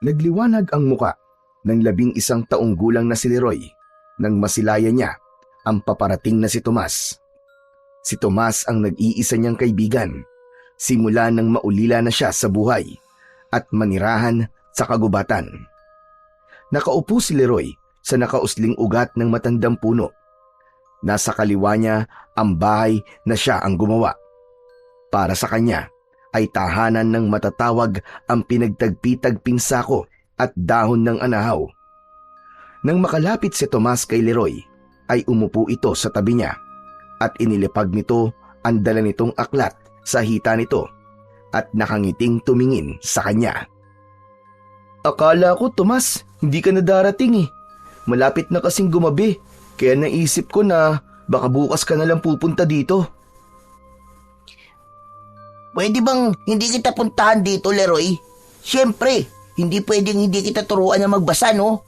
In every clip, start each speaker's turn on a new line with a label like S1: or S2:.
S1: Nagliwanag ang muka ng 11 taong gulang na si Leroy nang masilaya niya ang paparating na si Tomas. Si Tomas ang nag-iisa niyang kaibigan simula nang maulila na siya sa buhay at manirahan sa kagubatan. Nakaupo si Leroy sa nakausling ugat ng matandang puno. Nasa kaliwa niya ang bahay na siya ang gumawa. Para sa kanya ay tahanan ng matatawag ang pinagtagpi-tagping sako at dahon ng anahaw. Nang makalapit si Tomas kay Leroy, ay umupo ito sa tabi niya at inilipag nito ang dala nitong aklat sa hita nito at nakangiting tumingin sa kanya. Akala ko, Tomas, hindi ka na darating eh. Malapit na kasing gumabi, kaya naisip ko na baka bukas ka na lang pupunta dito.
S2: Pwede bang hindi kita puntahan dito, Leroy? Siyempre, hindi pwedeng hindi kita turuan na magbasa, no?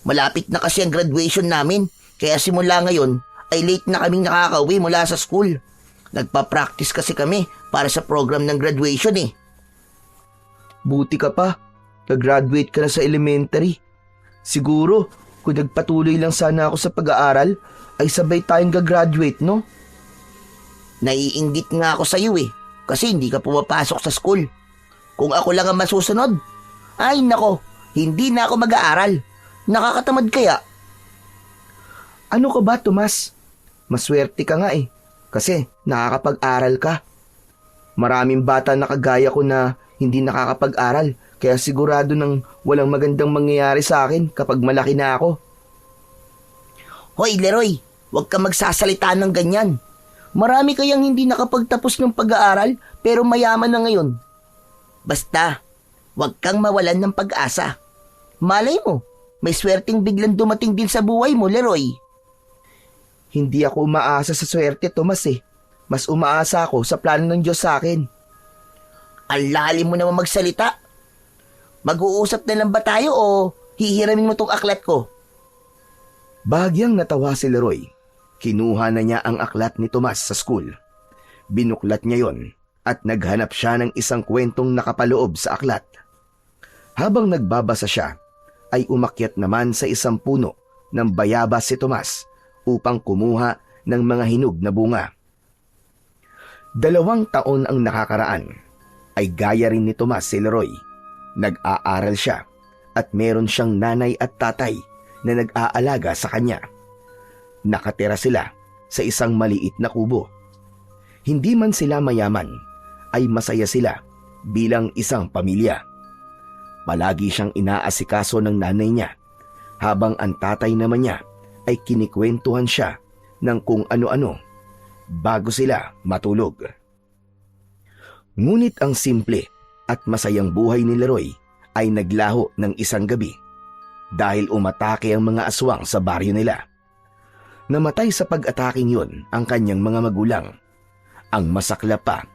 S2: Malapit na kasi ang graduation namin, kaya simula ngayon ay late na kaming nakakauwi mula sa school. Nagpa-practice kasi kami para sa program ng graduation eh.
S1: Buti ka pa, nag-graduate ka na sa elementary. Siguro, kung nagpatuloy lang sana ako sa pag-aaral, ay sabay tayong gagraduate, no?
S2: Naiinggit nga ako sa iyo eh, kasi hindi ka pumapasok sa school. Kung ako lang ang masusunod, ay nako, hindi na ako mag-aaral. Nakakatamad kaya?
S1: Ano ka ba, Tomas? Maswerte ka nga eh, kasi nakakapag-aral ka. Maraming bata na kagaya ko na hindi nakakapag-aral, kaya sigurado nang walang magandang mangyayari sa akin kapag malaki na ako.
S2: Hoy Leroy, huwag ka magsasalita ng ganyan. Marami kayang hindi nakapagtapos ng pag-aaral pero mayaman na ngayon. Basta, huwag kang mawalan ng pag-asa. Malay mo, may swerteng biglang dumating din sa buhay mo, Leroy.
S1: Hindi ako umaasa sa swerte, Tomas eh. Mas umaasa ako sa plano ng Diyos sa akin.
S2: Ang lalim mo naman magsalita. Mag-uusap na lang ba tayo o hihiramin mo tong aklat ko?
S1: Bahagyang natawa si Leroy. Kinuha na niya ang aklat ni Tomas sa school. Binuklat niya yon at naghanap siya ng isang kwentong nakapaloob sa aklat. Habang nagbabasa siya, ay umakyat naman sa isang puno ng bayabas si Tomas upang kumuha ng mga hinog na bunga. 2 taon ang nakakaraan, ay gaya rin ni Tomas si Leroy. Nag-aaral siya at meron siyang nanay at tatay na nag-aalaga sa kanya. Nakatira sila sa isang maliit na kubo. Hindi man sila mayaman, ay masaya sila bilang isang pamilya. Palagi siyang inaasikaso ng nanay niya, habang ang tatay naman niya ay kinikwentuhan siya ng kung ano-ano bago sila matulog. Ngunit ang simple at masayang buhay ni Leroy ay naglaho ng isang gabi dahil umatake ang mga aswang sa baryo nila. Namatay sa pag-ataking yun ang kanyang mga magulang. Ang masaklap pa,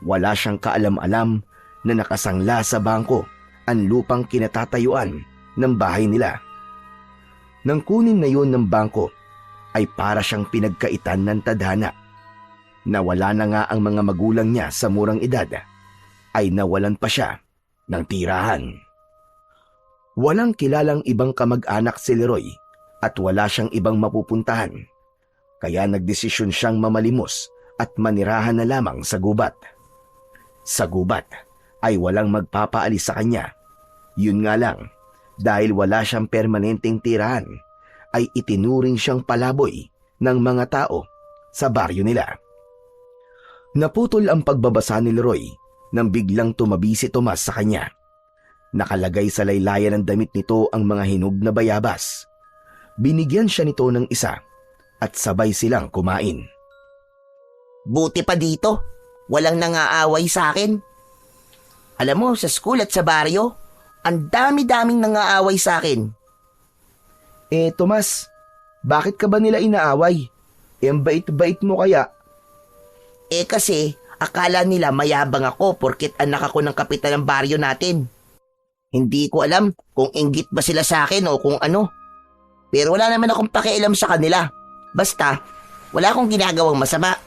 S1: wala siyang kaalam-alam na nakasangla sa bangko ang lupang kinatatayuan ng bahay nila. Nang kunin na yun ng bangko, ay para siyang pinagkaitan ng tadhana. Nawala na nga ang mga magulang niya sa murang edad, ay nawalan pa siya ng tirahan. Walang kilalang ibang kamag-anak si Leroy at wala siyang ibang mapupuntahan, kaya nagdesisyon siyang mamalimos at manirahan na lamang sa gubat. Sa gubat ay walang magpapaalis sa kanya. Yun nga lang, dahil wala siyang permanenteng tirahan, ay itinuring siyang palaboy ng mga tao sa baryo nila. Naputol ang pagbabasa ni Leroy nang biglang tumabi si Tomas sa kanya. Nakalagay sa laylayan ng damit nito ang mga hinog na bayabas. Binigyan siya nito ng isa at sabay silang kumain.
S2: Buti pa dito, walang nangaaway sa akin. Alam mo, sa school at sa baryo, ang dami-daming nangaaway sa akin.
S1: Tomas, bakit ka ba nila inaaway? Ang bait-bait mo kaya?
S2: Kasi, akala nila mayabang ako porket anak ako ng kapitan ng baryo natin. Hindi ko alam kung inggit ba sila sa akin o kung ano. Pero wala naman akong pakialam sa kanila. Basta, wala akong ginagawang masama.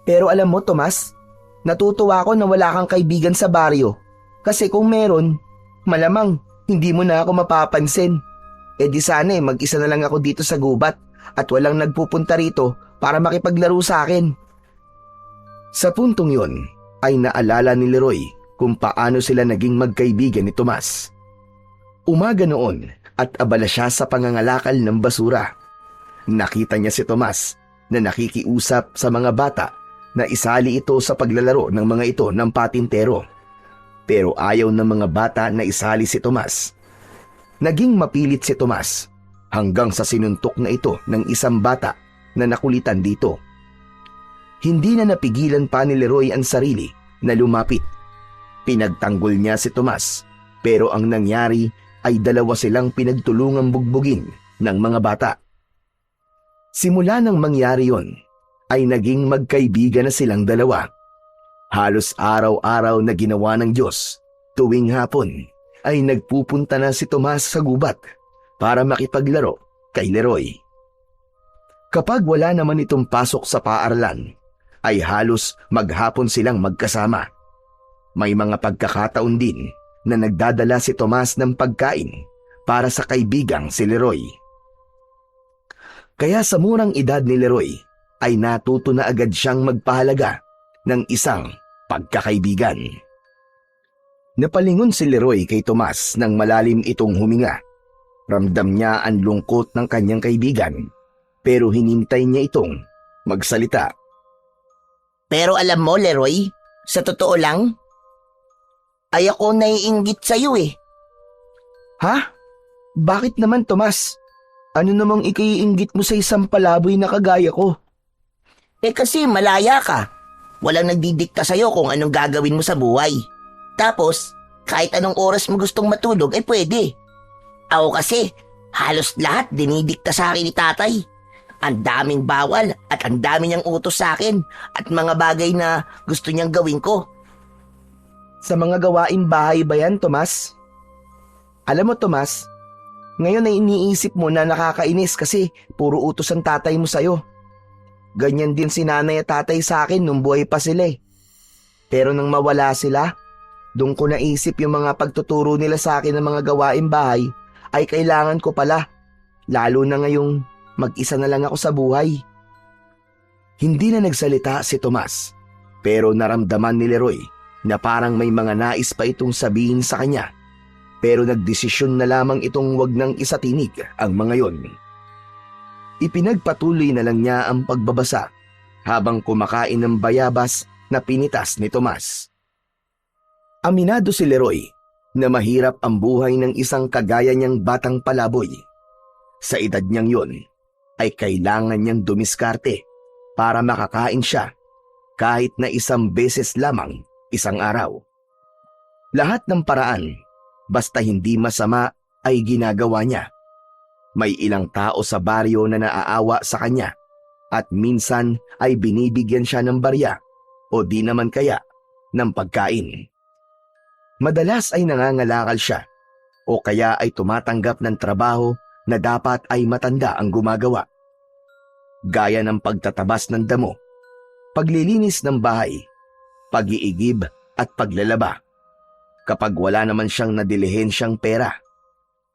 S1: Pero alam mo, Tomas, natutuwa ako na wala kang kaibigan sa baryo. Kasi kung meron, Malamang hindi mo na ako mapapansin. E di sana mag-isa na lang ako dito sa gubat at walang nagpupunta rito para makipaglaro sa akin. Sa puntong yon ay naalala ni Leroy kung paano sila naging magkaibigan ni Tomas. Umaga noon at abala siya sa pangangalakal ng basura. Nakita niya si Tomas na nakikiusap sa mga bata na isali ito sa paglalaro ng mga ito ng patintero. Pero ayaw ng mga bata na isali si Tomas. Naging mapilit si Tomas hanggang sa sinuntok na ito ng isang bata na nakulitan dito. Hindi na napigilan pa ni Leroy ang sarili na lumapit. Pinagtanggol niya si Tomas pero ang nangyari ay dalawa silang pinagtulungang bugbugin ng mga bata. Simula nang mangyari yon, ay naging magkaibigan na silang dalawa. Halos araw-araw na ginawa ng Diyos, tuwing hapon ay nagpupunta na si Tomas sa gubat para makipaglaro kay Leroy. Kapag wala naman itong pasok sa paaralan, ay halos maghapon silang magkasama. May mga pagkakataon din na nagdadala si Tomas ng pagkain para sa kaibigang si Leroy. Kaya sa murang edad ni Leroy ay natuto na agad siyang magpahalaga ng isang pagkakaibigan. Napalingon si Leroy kay Tomas nang malalim itong huminga. Ramdam niya ang lungkot ng kanyang kaibigan pero hinintay niya itong magsalita.
S2: Pero alam mo, Leroy, sa totoo lang, ay ako naiinggit sa'yo eh.
S1: Ha? Bakit naman, Tomas? Ano namang ikaiinggit mo sa isang palaboy na kagaya ko?
S2: Kasi malaya ka. Walang nagdidikta sa'yo kung anong gagawin mo sa buhay. Tapos, kahit anong oras mo gustong matulog ay pwede. Ako kasi, halos lahat dinidikta sa akin ni tatay. Ang daming bawal at ang dami niyang utos sa akin at mga bagay na gusto niyang gawin ko.
S1: Sa mga gawaing bahay ba yan, Tomas? Alam mo, Tomas, ngayon ay iniisip mo na nakakainis kasi puro utos ang tatay mo sa'yo. Ganyan din si nanay at tatay sa akin nung buhay pa sila eh. Pero nang mawala sila, doon ko naisip yung mga pagtuturo nila sa akin ng mga gawaing bahay ay kailangan ko pala. Lalo na ngayong mag-isa na lang ako sa buhay. Hindi na nagsalita si Tomas, pero naramdaman ni Leroy na parang may mga nais pa itong sabihin sa kanya. Pero nagdesisyon na lamang itong wag nang isatinig ang mga yon. Ipinagpatuloy na lang niya ang pagbabasa habang kumakain ng bayabas na pinitas ni Tomas. Aminado si Leroy na mahirap ang buhay ng isang kagaya niyang batang palaboy. Sa edad niyang yon, ay kailangan niyang dumiskarte para makakain siya kahit na isang beses lamang isang araw. Lahat ng paraan, basta hindi masama, ay ginagawa niya. May ilang tao sa baryo na naaawa sa kanya at minsan ay binibigyan siya ng barya o di naman kaya ng pagkain. Madalas ay nangangalakal siya o kaya ay tumatanggap ng trabaho na dapat ay matanda ang gumagawa. Gaya ng pagtatabas ng damo, paglilinis ng bahay, pag-iigib at paglalaba. Kapag wala naman siyang nadilihensyang pera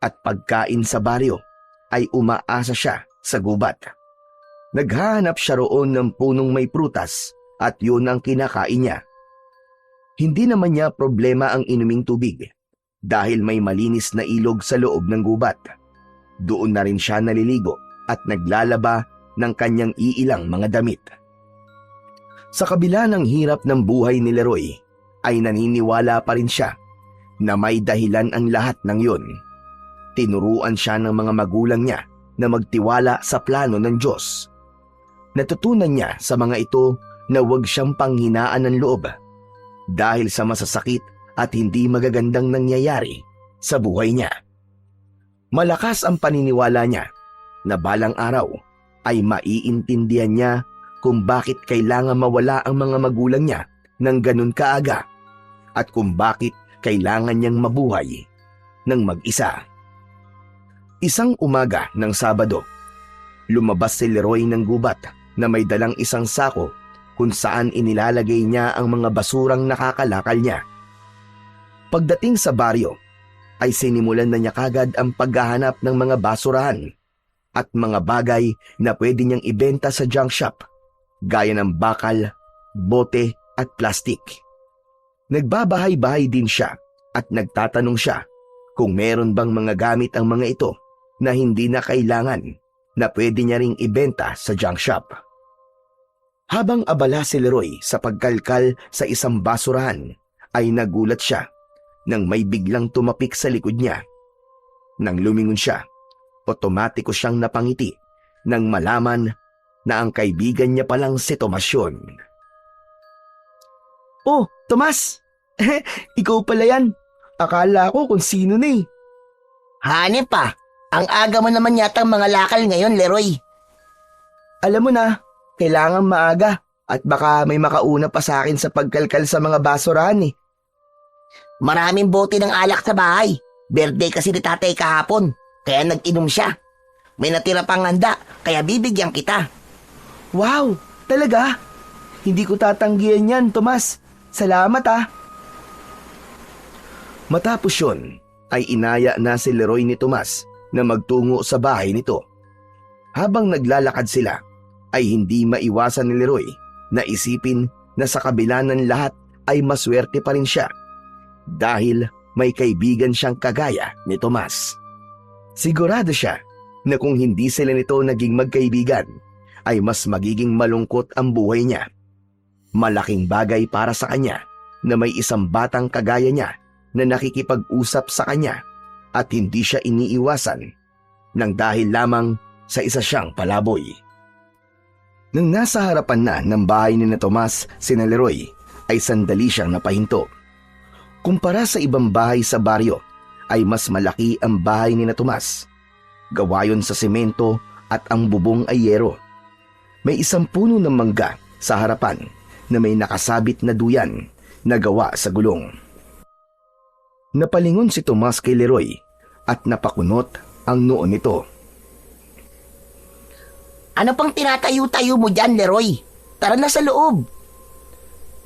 S1: at pagkain sa baryo, ay umaasa siya sa gubat. Naghahanap siya roon ng punong may prutas at yun ang kinakain niya. Hindi naman niya problema ang inuming tubig dahil may malinis na ilog sa loob ng gubat. Doon na rin siya naliligo at naglalaba ng kanyang iilang mga damit. Sa kabila ng hirap ng buhay ni Leroy, ay naniniwala pa rin siya na may dahilan ang lahat ng yun. Tinuruan siya ng mga magulang niya na magtiwala sa plano ng Diyos. Natutunan niya sa mga ito na huwag siyang panghinaan ng loob dahil sa masasakit at hindi magagandang nangyayari sa buhay niya. Malakas ang paniniwala niya na balang araw ay maiintindihan niya kung bakit kailangan mawala ang mga magulang niya ng ganun kaaga at kung bakit kailangan niyang mabuhay ng mag-isa. Isang umaga ng Sabado, lumabas si Leroy ng gubat na may dalang isang sako kung saan inilalagay niya ang mga basurang nakakalakal niya. Pagdating sa baryo, ay sinimulan na niya kagad ang paghahanap ng mga basurahan at mga bagay na pwede niyang ibenta sa junk shop, gaya ng bakal, bote at plastik. Nagbabahay-bahay din siya at nagtatanong siya kung meron bang mga gamit ang mga ito na hindi na kailangan na pwede niya ring ibenta sa junk shop. Habang abala si Leroy sa pagkalkal sa isang basurahan, ay nagulat siya nang may biglang tumapik sa likod niya. Nang lumingon siya, otomatiko siyang napangiti nang malaman na ang kaibigan niya palang si Tomas yun. "Oh, Tomas! Ikaw pala yan. Akala ko kung sino na eh."
S2: Hanep pa. Ang aga mo naman yatang mga lakal ngayon, Leroy.
S1: "Alam mo na, kailangan maaga at baka may makauna pa sa akin sa pagkalkal sa mga basurahan eh."
S2: Maraming bote ng alak sa bahay. Birthday kasi ni tatay kahapon, kaya nag-inom siya. May natira pang handa, kaya bibigyan kita.
S1: "Wow, talaga? Hindi ko tatanggihan yan, Tomas. Salamat ah." Matapos yun, ay inaya na si Leroy ni Tomas na magtungo sa bahay nito. Habang naglalakad sila, ay hindi maiwasan ni Leroy na isipin na sa kabila ng lahat ay maswerte pa rin siya dahil may kaibigan siyang kagaya ni Tomas. Sigurado siya na kung hindi sila nito naging magkaibigan, ay mas magiging malungkot ang buhay niya. Malaking bagay para sa kanya na may isang batang kagaya niya na nakikipag-usap sa kanya at hindi siya iniiwasan nang dahil lamang sa isa siyang palaboy. Nang nasa harapan na ng bahay ni na Tomas sina Leroy, ay sandali siyang napahinto. Kumpara sa ibang bahay sa baryo, ay mas malaki ang bahay ni na Tomas. Gawa yun sa semento at ang bubong ay yero. May isang puno ng mangga sa harapan na may nakasabit na duyan na gawa sa gulong. Napalingon si Tomas kay Leroy at napakunot ang noo nito.
S2: Ano pang tinatayo-tayo mo dyan, Leroy? Tara na sa loob.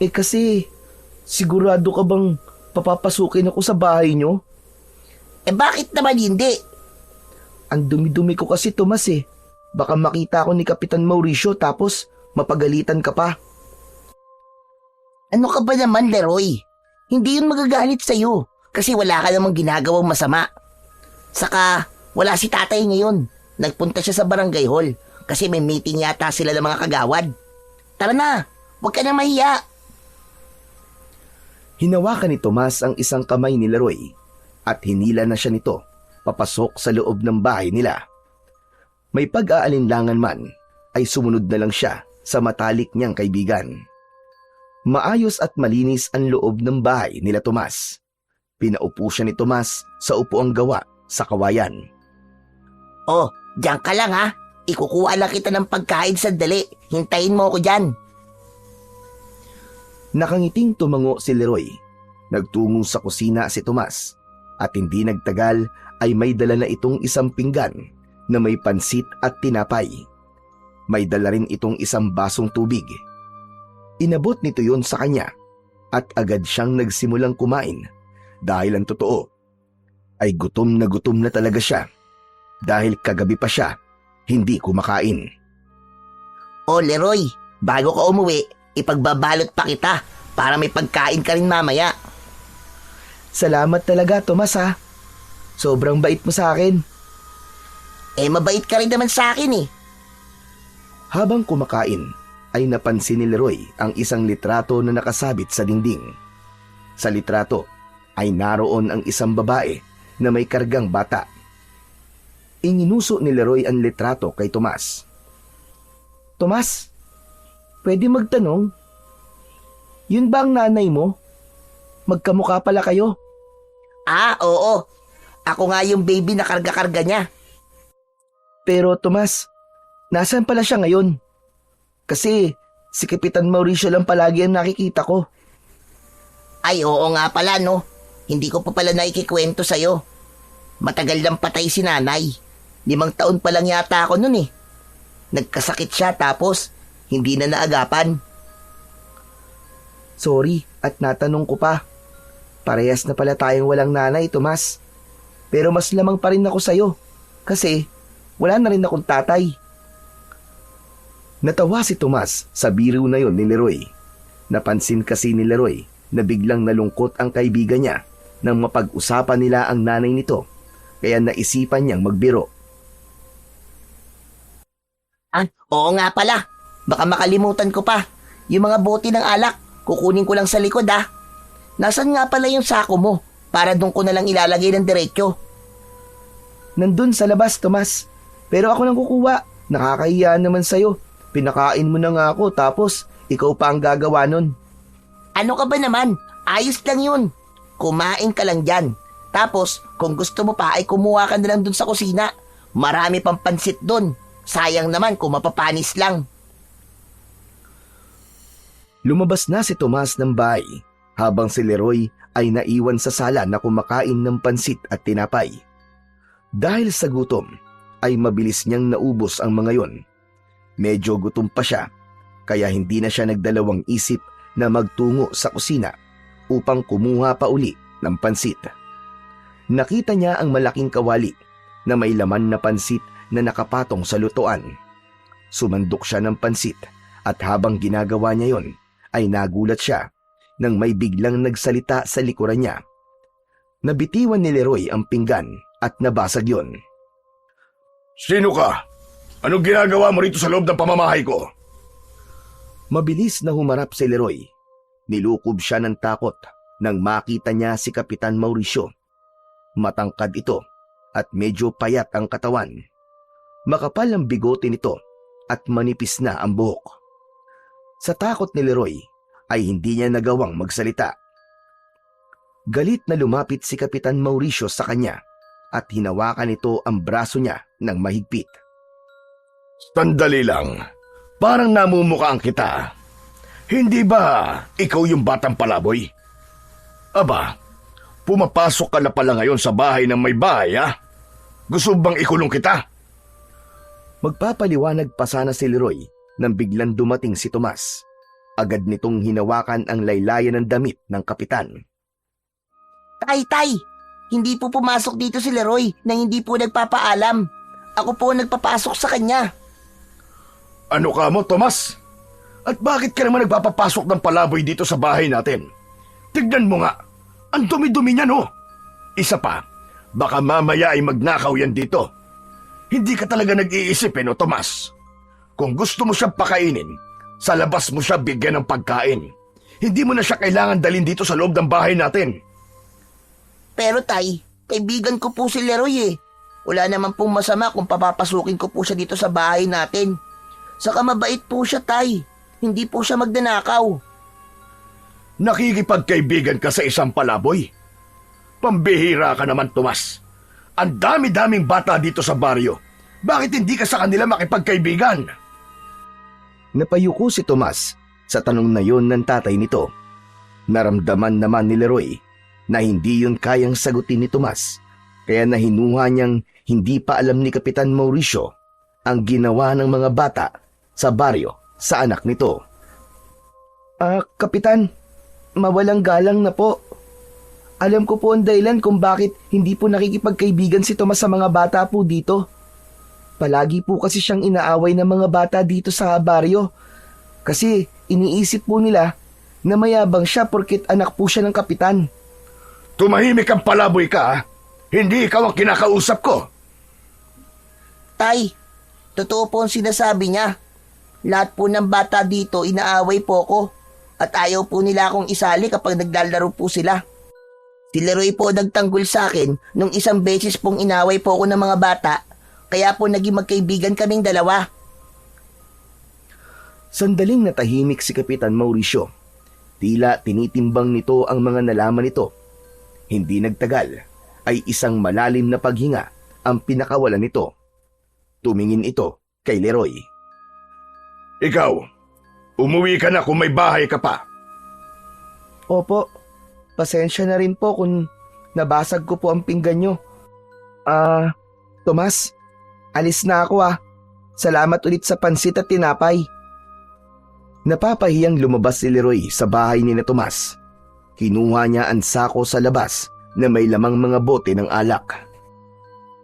S1: Kasi, sigurado ka bang papapasukin ako sa bahay nyo?
S2: Bakit naman hindi?
S1: Ang dumi-dumi ko kasi, Tomas eh. Baka makita ako ni Kapitan Mauricio tapos mapagalitan ka pa.
S2: Ano ka ba naman, Leroy? Hindi yun magagalit sa'yo kasi wala ka namang ginagawang masama. Saka, wala si tatay ngayon. Nagpunta siya sa barangay hall kasi may meeting yata sila ng mga kagawad. Tara na, huwag ka na mahiya.
S1: Hinawakan ni Tomas ang isang kamay ni Leroy at hinila na siya nito papasok sa loob ng bahay nila. May pag-aalinlangan man ay sumunod na lang siya sa matalik niyang kaibigan. Maayos at malinis ang loob ng bahay nila Tomas. Pinaupo siya ni Tomas sa upuang gawa sa kawayan.
S2: Oh, diyan ka lang ha. Ikukuha lang kita ng pagkain sandali. Hintayin mo ako dyan.
S1: Nakangiting tumango si Leroy. Nagtungo sa kusina si Tomas at hindi nagtagal ay may dala na itong isang pinggan na may pansit at tinapay. May dala rin itong isang basong tubig. Inabot nito yon sa kanya at agad siyang nagsimulang kumain dahil ang totoo ay gutom na talaga siya dahil kagabi pa siya hindi kumakain.
S2: Oh, Leroy, bago ka umuwi, ipagbabalot pa kita para may pagkain ka rin mamaya.
S1: Salamat talaga, Tomas ha. Sobrang bait mo sa akin.
S2: Mabait ka rin naman sa akin eh.
S1: Habang kumakain, ay napansin ni Leroy ang isang litrato na nakasabit sa dingding. Sa litrato ay naroon ang isang babae na may kargang bata. Inginuso ni Leroy ang litrato kay Tomas. Tomas, pwede magtanong? Yun ba ang nanay mo? Magkamukha pala kayo.
S2: Ah, oo. Ako nga yung baby na karga-karga niya.
S1: Pero Tomas, nasaan pala siya ngayon? Kasi si Kapitan Mauricio lang palagi ang nakikita ko.
S2: Ay, oo nga pala no. Hindi ko pa pala naikikwento sa'yo. Matagal lang patay si nanay. 5 taon pa lang yata ako nun eh. Nagkasakit siya tapos hindi na naagapan.
S1: Sorry at natanong ko pa. Parehas na pala tayong walang nanay, Tomas. pero mas lamang pa rin ako sa'yo kasi wala na rin akong tatay. Natawa si Tomas sa biro na yon ni Leroy. Napansin kasi ni Leroy na biglang nalungkot ang kaibigan niya nang mapag-usapan nila ang nanay nito, kaya naisipan niyang magbiro.
S2: Oo nga pala. Baka makalimutan ko pa. Yung mga bote ng alak, kukunin ko lang sa likod Nasaan nga pala yung sako mo? Para doon ko na lang ilalagay ng diretsyo.
S1: Nandun sa labas, Tomas. Pero ako nang kukuha. Nakakahiya naman sa'yo. Pinakain mo na nga ako tapos ikaw pa ang gagawa nun.
S2: Ano ka ba naman? Ayos lang yun. Kumain ka lang dyan. Tapos, kung gusto mo pa ay kumuha ka na lang dun sa kusina. Marami pang pansit dun. Sayang naman kung mapapanis lang.
S1: Lumabas na si Tomas ng bahay habang si Leroy ay naiwan sa sala na kumakain ng pansit at tinapay. Dahil sa gutom, ay mabilis niyang naubos ang mga yon. Medyo gutom pa siya, kaya hindi na siya nagdalawang isip na magtungo sa kusina upang kumuha pa uli ng pansit. Nakita niya ang malaking kawali na may laman na pansit na nakapatong sa lutuan. Sumandok siya ng pansit at habang ginagawa niya yon, ay nagulat siya nang may biglang nagsalita sa likuran niya. Nabitiwan ni Leroy ang pinggan at nabasag yon.
S3: Sino ka? Anong ginagawa mo rito sa loob ng pamamahay ko?
S1: Mabilis na humarap si Leroy. Nilukob siya ng takot nang makita niya si Kapitan Mauricio. Matangkad ito at medyo payat ang katawan. Makapal ang bigote nito at manipis na ang buhok. Sa takot ni Leroy ay hindi niya nagawang magsalita. Galit na lumapit si Kapitan Mauricio sa kanya at hinawakan nito ang braso niya ng mahigpit.
S3: Sandali lang. Parang namumukhaan kita. Hindi ba ikaw yung batang palaboy? Aba, pumapasok ka na pala ngayon sa bahay ng may bahay, Gusto bang ikulong kita?
S1: Magpapaliwanag pa sana si Leroy nang biglang dumating si Tomas. Agad nitong hinawakan ang laylayan ng damit ng kapitan.
S2: Tay! Hindi po pumasok dito si Leroy nang hindi po nagpapaalam. Ako po nagpapasok sa kanya.
S3: Ano ka mo, Tomas? At bakit ka naman nagpapapasok ng palaboy dito sa bahay natin? Tignan mo nga, ang dumi-dumi niya, no? Isa pa, baka mamaya ay magnakaw yan dito. Hindi ka talaga nag-iisip, no, Tomas? Kung gusto mo siyang pakainin, sa labas mo siya bigyan ng pagkain. Hindi mo na siya kailangan dalhin dito sa loob ng bahay natin.
S2: Pero tay, kaibigan ko po si Leroy Wala naman pong masama kung papapasukin ko po siya dito sa bahay natin. Saka mabait po siya, tay. Hindi po siya magnanakaw.
S3: Nakikipagkaibigan ka sa isang palaboy? Pambihira ka naman, Tomas. Ang dami-daming bata dito sa baryo. Bakit hindi ka sa kanila makipagkaibigan?
S1: Napayuko si Tomas sa tanong na yon ng tatay nito. Naramdaman naman ni Leroy na hindi yun kayang sagutin ni Tomas, kaya nahinuha niyang hindi pa alam ni Kapitan Mauricio ang ginawa ng mga bata sa baryo sa anak nito. Kapitan, mawalang galang na po. Alam ko po ang dahilan kung bakit hindi po nakikipagkaibigan si Tomas sa mga bata po dito. Palagi po kasi siyang inaaway ng mga bata dito sa baryo. Kasi iniisip po nila na mayabang siya porket anak po siya ng kapitan.
S3: Tumahimik ang palaboy ka, Hindi ikaw ang kinakausap ko.
S2: Tay, totoo po ang sinasabi niya. Lahat po ng bata dito inaaway po ko at ayaw po nila akong isali kapag naglalaro po sila. Si Leroy po nagtanggol sa akin nung isang beses pong inaway po ako ng mga bata, kaya po naging magkaibigan kaming dalawa.
S1: Sandaling natahimik si Kapitan Mauricio. Tila tinitimbang nito ang mga nalaman nito. Hindi nagtagal ay isang malalim na paghinga ang pinakawalan nito. Tumingin ito kay Leroy.
S3: Ikaw, umuwi ka na kung may bahay ka pa.
S1: Opo, pasensya na rin po kung nabasag ko po ang pinggan nyo. Tomas, alis na ako . Salamat ulit sa pansit at tinapay. Napapahiyang lumabas si Leroy sa bahay ni na Tomas. Kinuha niya ang sako sa labas na may lamang mga bote ng alak.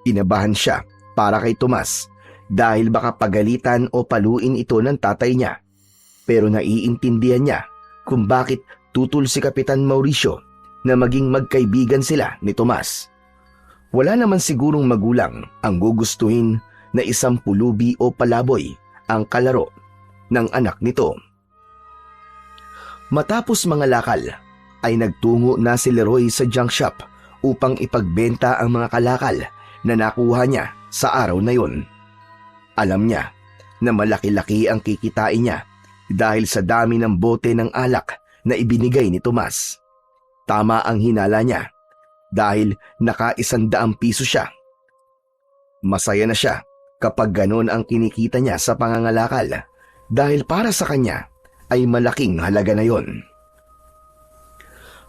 S1: Inabahan siya para kay Tomas dahil baka pagalitan o paluin ito ng tatay niya. Pero naiintindihan niya kung bakit tutol si Kapitan Mauricio na maging magkaibigan sila ni Tomas. Wala naman sigurong magulang ang gugustuhin na isang pulubi o palaboy ang kalaro ng anak nito. Matapos mga lakal, ay nagtungo na si Leroy sa junk shop upang ipagbenta ang mga kalakal na nakuha niya sa araw na yon. Alam niya na malaki-laki ang kikitain niya dahil sa dami ng bote ng alak na ibinigay ni Tomas. Tama ang hinala niya dahil naka-100 piso siya. Masaya na siya kapag ganon ang kinikita niya sa pangangalakal dahil para sa kanya ay malaking halaga na yon.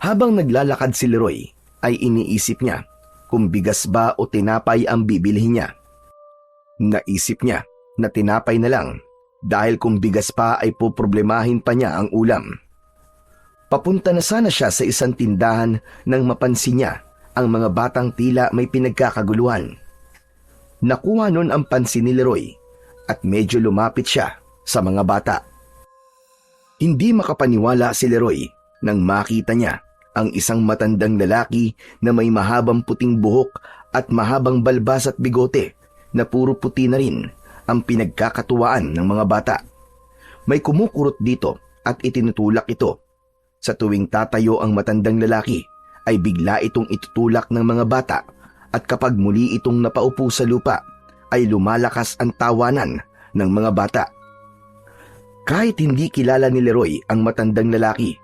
S1: Habang naglalakad si Leroy ay iniisip niya kung bigas ba o tinapay ang bibilhin niya. Naisip niya na tinapay na lang dahil kung bigas pa ay poproblemahin pa niya ang ulam. Papunta na sana siya sa isang tindahan nang mapansin niya ang mga batang tila may pinagkakaguluhan. Nakuha nun ang pansin ni Leroy at medyo lumapit siya sa mga bata. Hindi makapaniwala si Leroy nang makita niya ang isang matandang lalaki na may mahabang puting buhok at mahabang balbas at bigote na puro puti na rin ang pinagkakatuwaan ng mga bata. May kumukurot dito at itinutulak ito. Sa tuwing tatayo ang matandang lalaki ay bigla itong itutulak ng mga bata at kapag muli itong napaupo sa lupa ay lumalakas ang tawanan ng mga bata. Kahit hindi kilala ni Leroy ang matandang lalaki,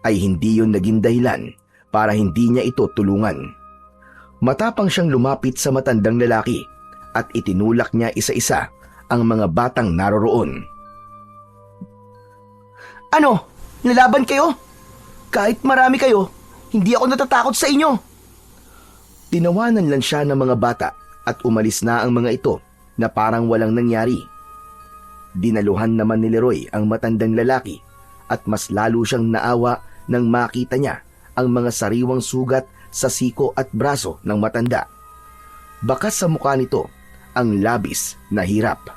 S1: ay hindi yon naging dahilan para hindi niya ito tulungan. Matapang siyang lumapit sa matandang lalaki at itinulak niya isa-isa ang mga batang naroroon.
S2: Ano? Lalaban kayo? Kahit marami kayo, hindi ako natatakot sa inyo.
S1: Tinawanan lang siya ng mga bata at umalis na ang mga ito na parang walang nangyari. Dinaluhan naman ni Leroy ang matandang lalaki at mas lalo siyang naawa nang makita niya ang mga sariwang sugat sa siko at braso ng matanda. Bakas sa mukha nito ang labis na hirap.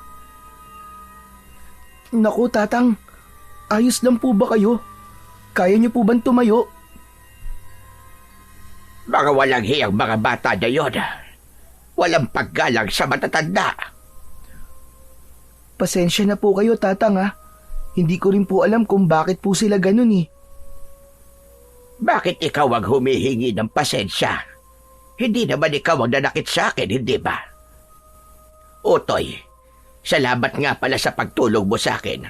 S2: Naku, tatang. Ayos lang po ba kayo? Kaya niyo po bang tumayo?
S4: Mga walang hiyang mga bata na yun. Walang paggalang sa matatanda.
S2: Pasensya na po kayo, tatang ha. Hindi ko rin po alam kung bakit po sila ganun eh.
S4: Bakit ikaw ang humihingi ng pasensya? Hindi naman ikaw ang nanakit sa akin, hindi ba? Utoy, salamat nga pala sa pagtulong mo sa akin.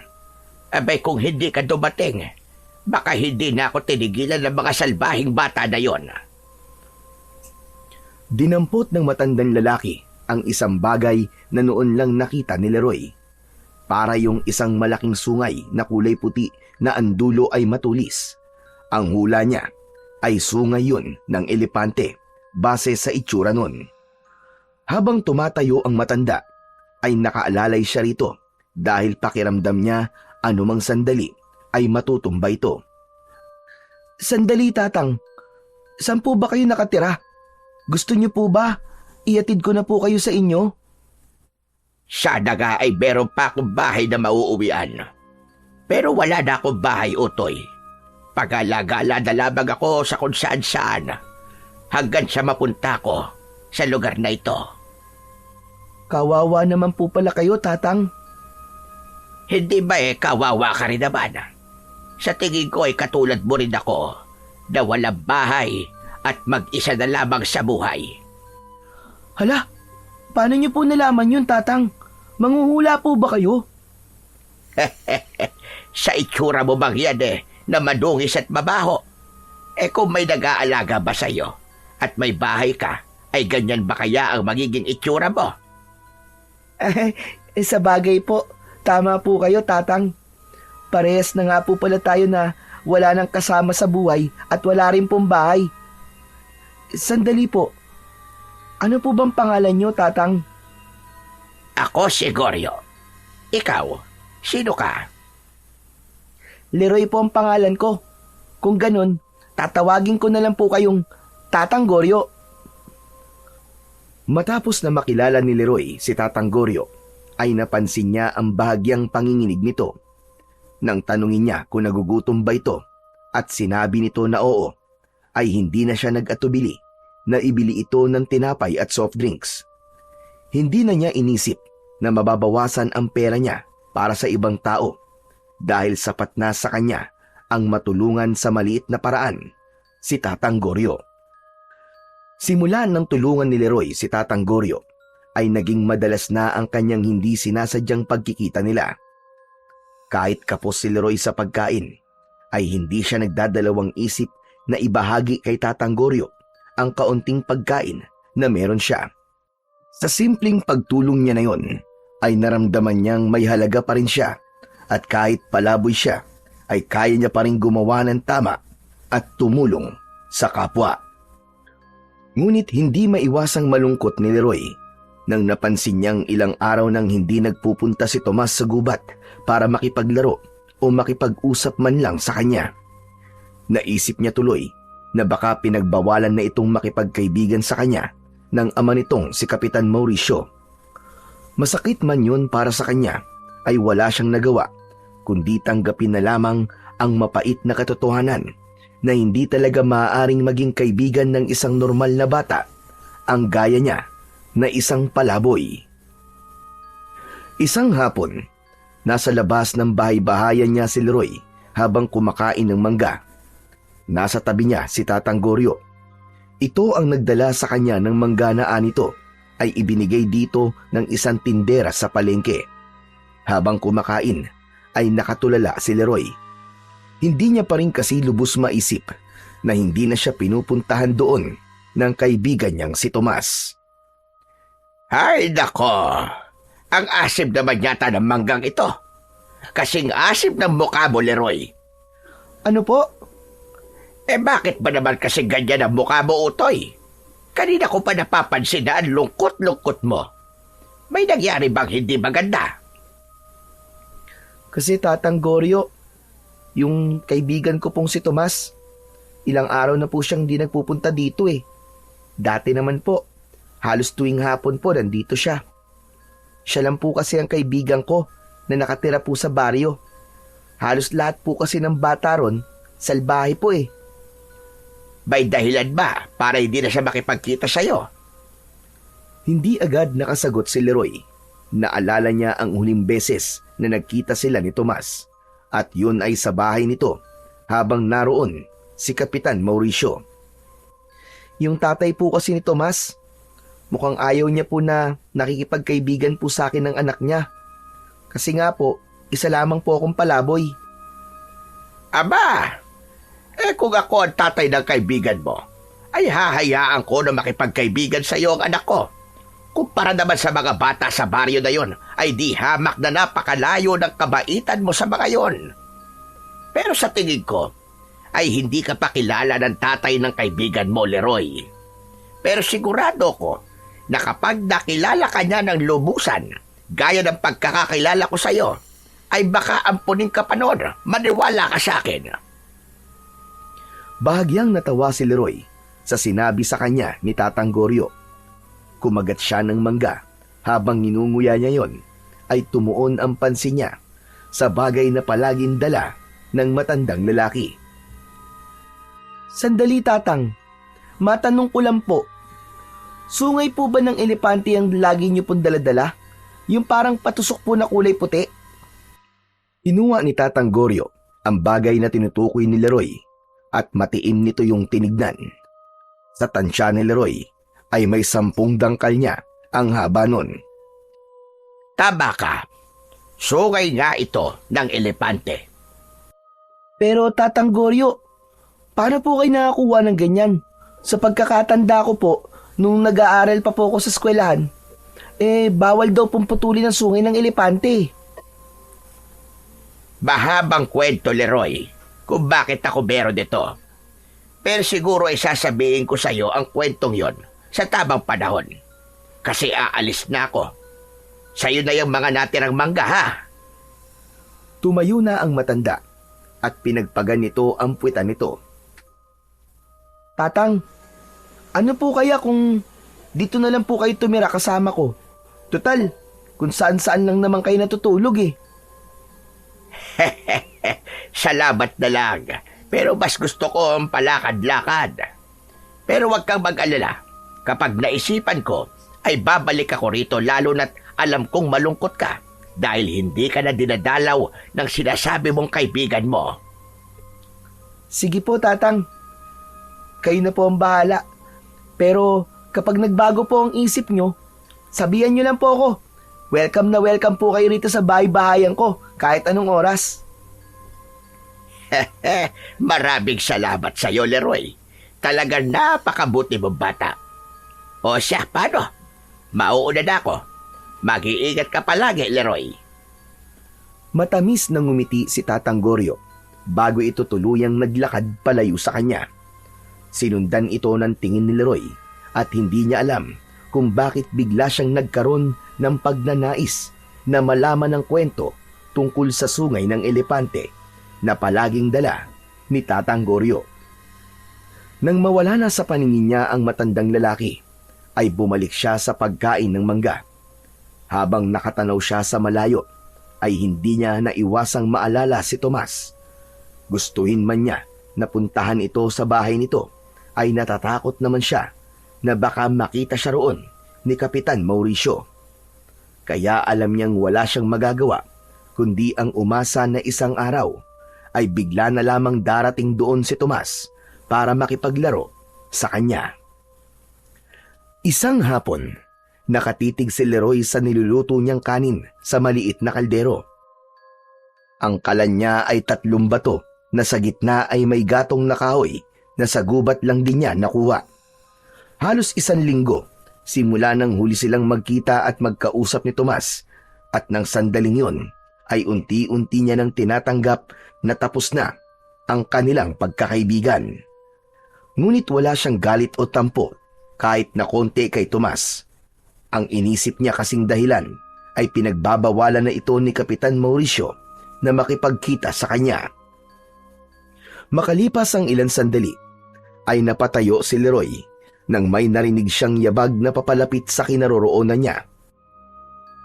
S4: Abay kung hindi ka dumating, baka hindi na ako tinigilan ng mga salbahing bata na yon.
S1: Dinampot ng matandang lalaki ang isang bagay na noon lang nakita ni Leroy. Para yung isang malaking sungay na kulay puti na ang dulo ay matulis. Ang hula niya ay sungay yun ng elepante base sa itsura nun. Habang tumatayo ang matanda ay nakaalalay siya rito dahil pakiramdam niya anumang sandali ay matutumba ito.
S2: Sandali, tatang. Saan po ba kayo nakatira? Gusto niyo po ba iatid ko na po kayo sa inyo?
S4: Sana nga ay meron pa akong bahay na mauuwian. Pero wala na akong bahay, Utoy. Pag-alagala na lamang ako sa kung saan-saan hanggang sa mapunta ko sa lugar na ito.
S2: Kawawa naman po pala kayo, tatang.
S4: Hindi ba kawawa ka rin naman? Sa tingin ko ay katulad mo rin ako na walang bahay at mag-isa na lamang sa buhay.
S2: Hala, paano niyo po nalaman yun, tatang? Manghuhula po ba kayo?
S4: Sa itsura mo bang yan na madungis at mabaho? Kung may nag-aalaga ba sa'yo at may bahay ka, ay ganyan ba kaya ang magiging itsura mo?
S2: Sa bagay po, tama po kayo, tatang. Parehas na nga po pala tayo na wala nang kasama sa buhay at wala rin pong bahay. Sandali po, ano po bang pangalan niyo, tatang?
S4: Ako si Goryo. Ikaw, sino ka?
S2: Leroy po ang pangalan ko. Kung ganun, tatawagin ko na lang po kayong Tatang Goryo.
S1: Matapos na makilala ni Leroy si Tatang Goryo, ay napansin niya ang bahagyang panginginig nito. Nang tanungin niya kung nagugutom ba ito at sinabi nito na oo, ay hindi na siya nag-atubili na ibili ito ng tinapay at soft drinks. Hindi na niya inisip na mababawasan ang pera niya para sa ibang tao dahil sapat na sa kanya ang matulungan sa maliit na paraan si Tatang Goryo. Simula nang tulungan ni Leroy si Tatang Goryo, ay naging madalas na ang kanyang hindi sinasadyang pagkikita nila. Kahit kapos si Leroy sa pagkain, ay hindi siya nagdadalawang isip na ibahagi kay Tatang Goryo ang kaunting pagkain na meron siya. Sa simpleng pagtulong niya na yon, ay naramdaman niyang may halaga pa rin siya at kahit palaboy siya, ay kaya niya pa rin gumawa ng tama at tumulong sa kapwa. Ngunit hindi maiwasang malungkot ni Leroy nang napansin niyang ilang araw nang hindi nagpupunta si Tomas sa gubat para makipaglaro o makipag-usap man lang sa kanya. Naisip niya tuloy na baka pinagbawalan na itong makipagkaibigan sa kanya ng ama nitong si Kapitan Mauricio. Masakit man yun para sa kanya, ay wala siyang nagawa kundi tanggapin na lamang ang mapait na katotohanan na hindi talaga maaaring maging kaibigan ng isang normal na bata ang gaya niya na isang palaboy. Isang hapon, nasa labas ng bahay-bahayan niya si Leroy habang kumakain ng mangga. Nasa tabi niya si Tatang Goryo. Ito ang nagdala sa kanya ng mangga na anito ay ibinigay dito ng isang tindera sa palengke. Habang kumakain ay nakatulala si Leroy. Hindi niya pa rin kasi lubos maisip na hindi na siya pinupuntahan doon ng kaibigan niyang si Tomas.
S4: Ay, nako! Ang asim naman yata ng manggang ito. Kasing asim ng mukha mo, Leroy.
S2: Ano po?
S4: Bakit ba naman kasi ganyan ang mukha mo, Utoy? Kanina ko pa napapansin na ang lungkot-lungkot mo. May nangyari bang hindi maganda?
S2: Kasi Tatang Goryo, yung kaibigan ko pong si Tomas, ilang araw na po siyang di nagpupunta dito eh. Dati naman po, halos tuwing hapon po nandito siya. Siya lang po kasi ang kaibigan ko na nakatira po sa baryo. Halos lahat po kasi ng bata ron, salbahe po eh.
S4: May dahilan ba para hindi na siya makipagkita sa'yo?
S1: Hindi agad nakasagot si Leroy. Naalala niya ang huling beses na nagkita sila ni Tomas at yun ay sa bahay nito habang naroon si Kapitan Mauricio.
S2: Yung tatay po kasi ni Tomas, mukhang ayaw niya po na nakikipagkaibigan po sa akin ng anak niya. Kasi nga po, isa lamang po akong palaboy.
S4: Aba! Kung ako ang tatay ng kaibigan mo, ay hahayaan ko na makipagkaibigan sa iyo ang anak ko. Kumpara naman sa mga bata sa baryo na yon, ay di hamak na napakalayo ng kabaitan mo sa mga yon. Pero sa tingin ko, ay hindi ka pa kilala ng tatay ng kaibigan mo, Leroy. Pero sigurado ko na kapag nakilala ka niya ng lubusan, gaya ng pagkakakilala ko sa iyo, ay baka ampunin ka pa noon. Maniwala ka sa akin.
S1: Bahagyang natawa si Leroy sa sinabi sa kanya ni Tatang Goryo. Kumagat siya ng mangga habang ninunguya niya yon ay tumuon ang pansin niya sa bagay na palaging dala ng matandang lalaki.
S2: Sandali Tatang, matanong ko lang po. Sungay po ba ng elepante ang lagi niyo pong daladala? Yung parang patusok po na kulay puti?
S1: Inuwa ni Tatang Goryo ang bagay na tinutukoy ni Leroy at matiim nito yung tinignan. Sa tansya ni Leroy ay may 10 dangkal niya ang haba nun.
S4: Tama ka. Sungay nga ito ng elepante.
S2: Pero Tatang Goryo, paano po kayo nakakuha ng ganyan? Sa pagkakatanda ko po, nung nag-aaral pa po ako sa eskwelahan, bawal daw pong putulin ang sungay ng elepante.
S4: Mahabang kwento, Leroy, kung bakit ako meron dito. Pero siguro ay sasabihin ko sa iyo ang kwentong yon sa tamang panahon. Kasi aalis na ako. Sa'yo na yung mga natirang mangga, ha?
S1: Tumayo na ang matanda at pinagpagan nito ang puwitan nito.
S2: Tatang, ano po kaya kung
S1: dito na lang po kayo tumira kasama ko. Total, kung saan-saan lang naman kayo natutulog eh.
S4: Salamat na lang. Pero mas gusto ko ang palakad-lakad. Pero huwag kang mag-alala. Kapag naisipan ko, ay babalik ako rito lalo na't alam kong malungkot ka dahil hindi ka na dinadalaw ng sinasabi mong kaibigan mo.
S1: Sige po, Tatang. Kayo na po ang bahala. Pero kapag nagbago po ang isip nyo, sabihan nyo lang po ako. Welcome na welcome po kayo rito sa bahay-bahayan ko kahit anong oras.
S4: Maraming salamat sa iyo, Leroy. Talagang napakabuti mong bata. O siya, paano? Mauuna na ako. Mag-iingat ka palagi, Leroy.
S1: Matamis na ngumiti si Tatang Goryo bago ito tuluyang naglakad palayo sa kanya. Sinundan ito ng tingin ni Leroy at hindi niya alam kung bakit bigla siyang nagkaroon ng pagnanais na malaman ang kwento tungkol sa sungay ng elepante na palaging dala ni Tatang Goryo. Nang mawala na sa paningin niya ang matandang lalaki, ay bumalik siya sa pagkain ng mangga. Habang nakatanaw siya sa malayo, ay hindi niya naiwasang maalala si Tomas. Gustuhin man niya na puntahan ito sa bahay nito, ay natatakot naman siya na baka makita siya roon ni Kapitan Mauricio. Kaya alam niyang wala siyang magagawa, kundi ang umasa na isang araw ay bigla na lamang darating doon si Tomas para makipaglaro sa kanya. Isang hapon, nakatitig si Leroy sa niluluto niyang kanin sa maliit na kaldero. Ang kalan niya ay 3 bato na sa gitna ay may gatong na kahoy na sa gubat lang din niya nakuha. Halos 1 linggo simula nang huli silang magkita at magkausap ni Tomas at nang sandaling yun ay unti-unti niya nang tinatanggap na tapos na ang kanilang pagkakaibigan. Ngunit wala siyang galit o tampo kahit na konti kay Tomas. Ang inisip niya kasing dahilan ay pinagbabawalan na ito ni Kapitan Mauricio na makipagkita sa kanya. Makalipas ang ilang sandali, ay napatayo si Leroy nang may narinig siyang yabag na papalapit sa kinaroroonan niya.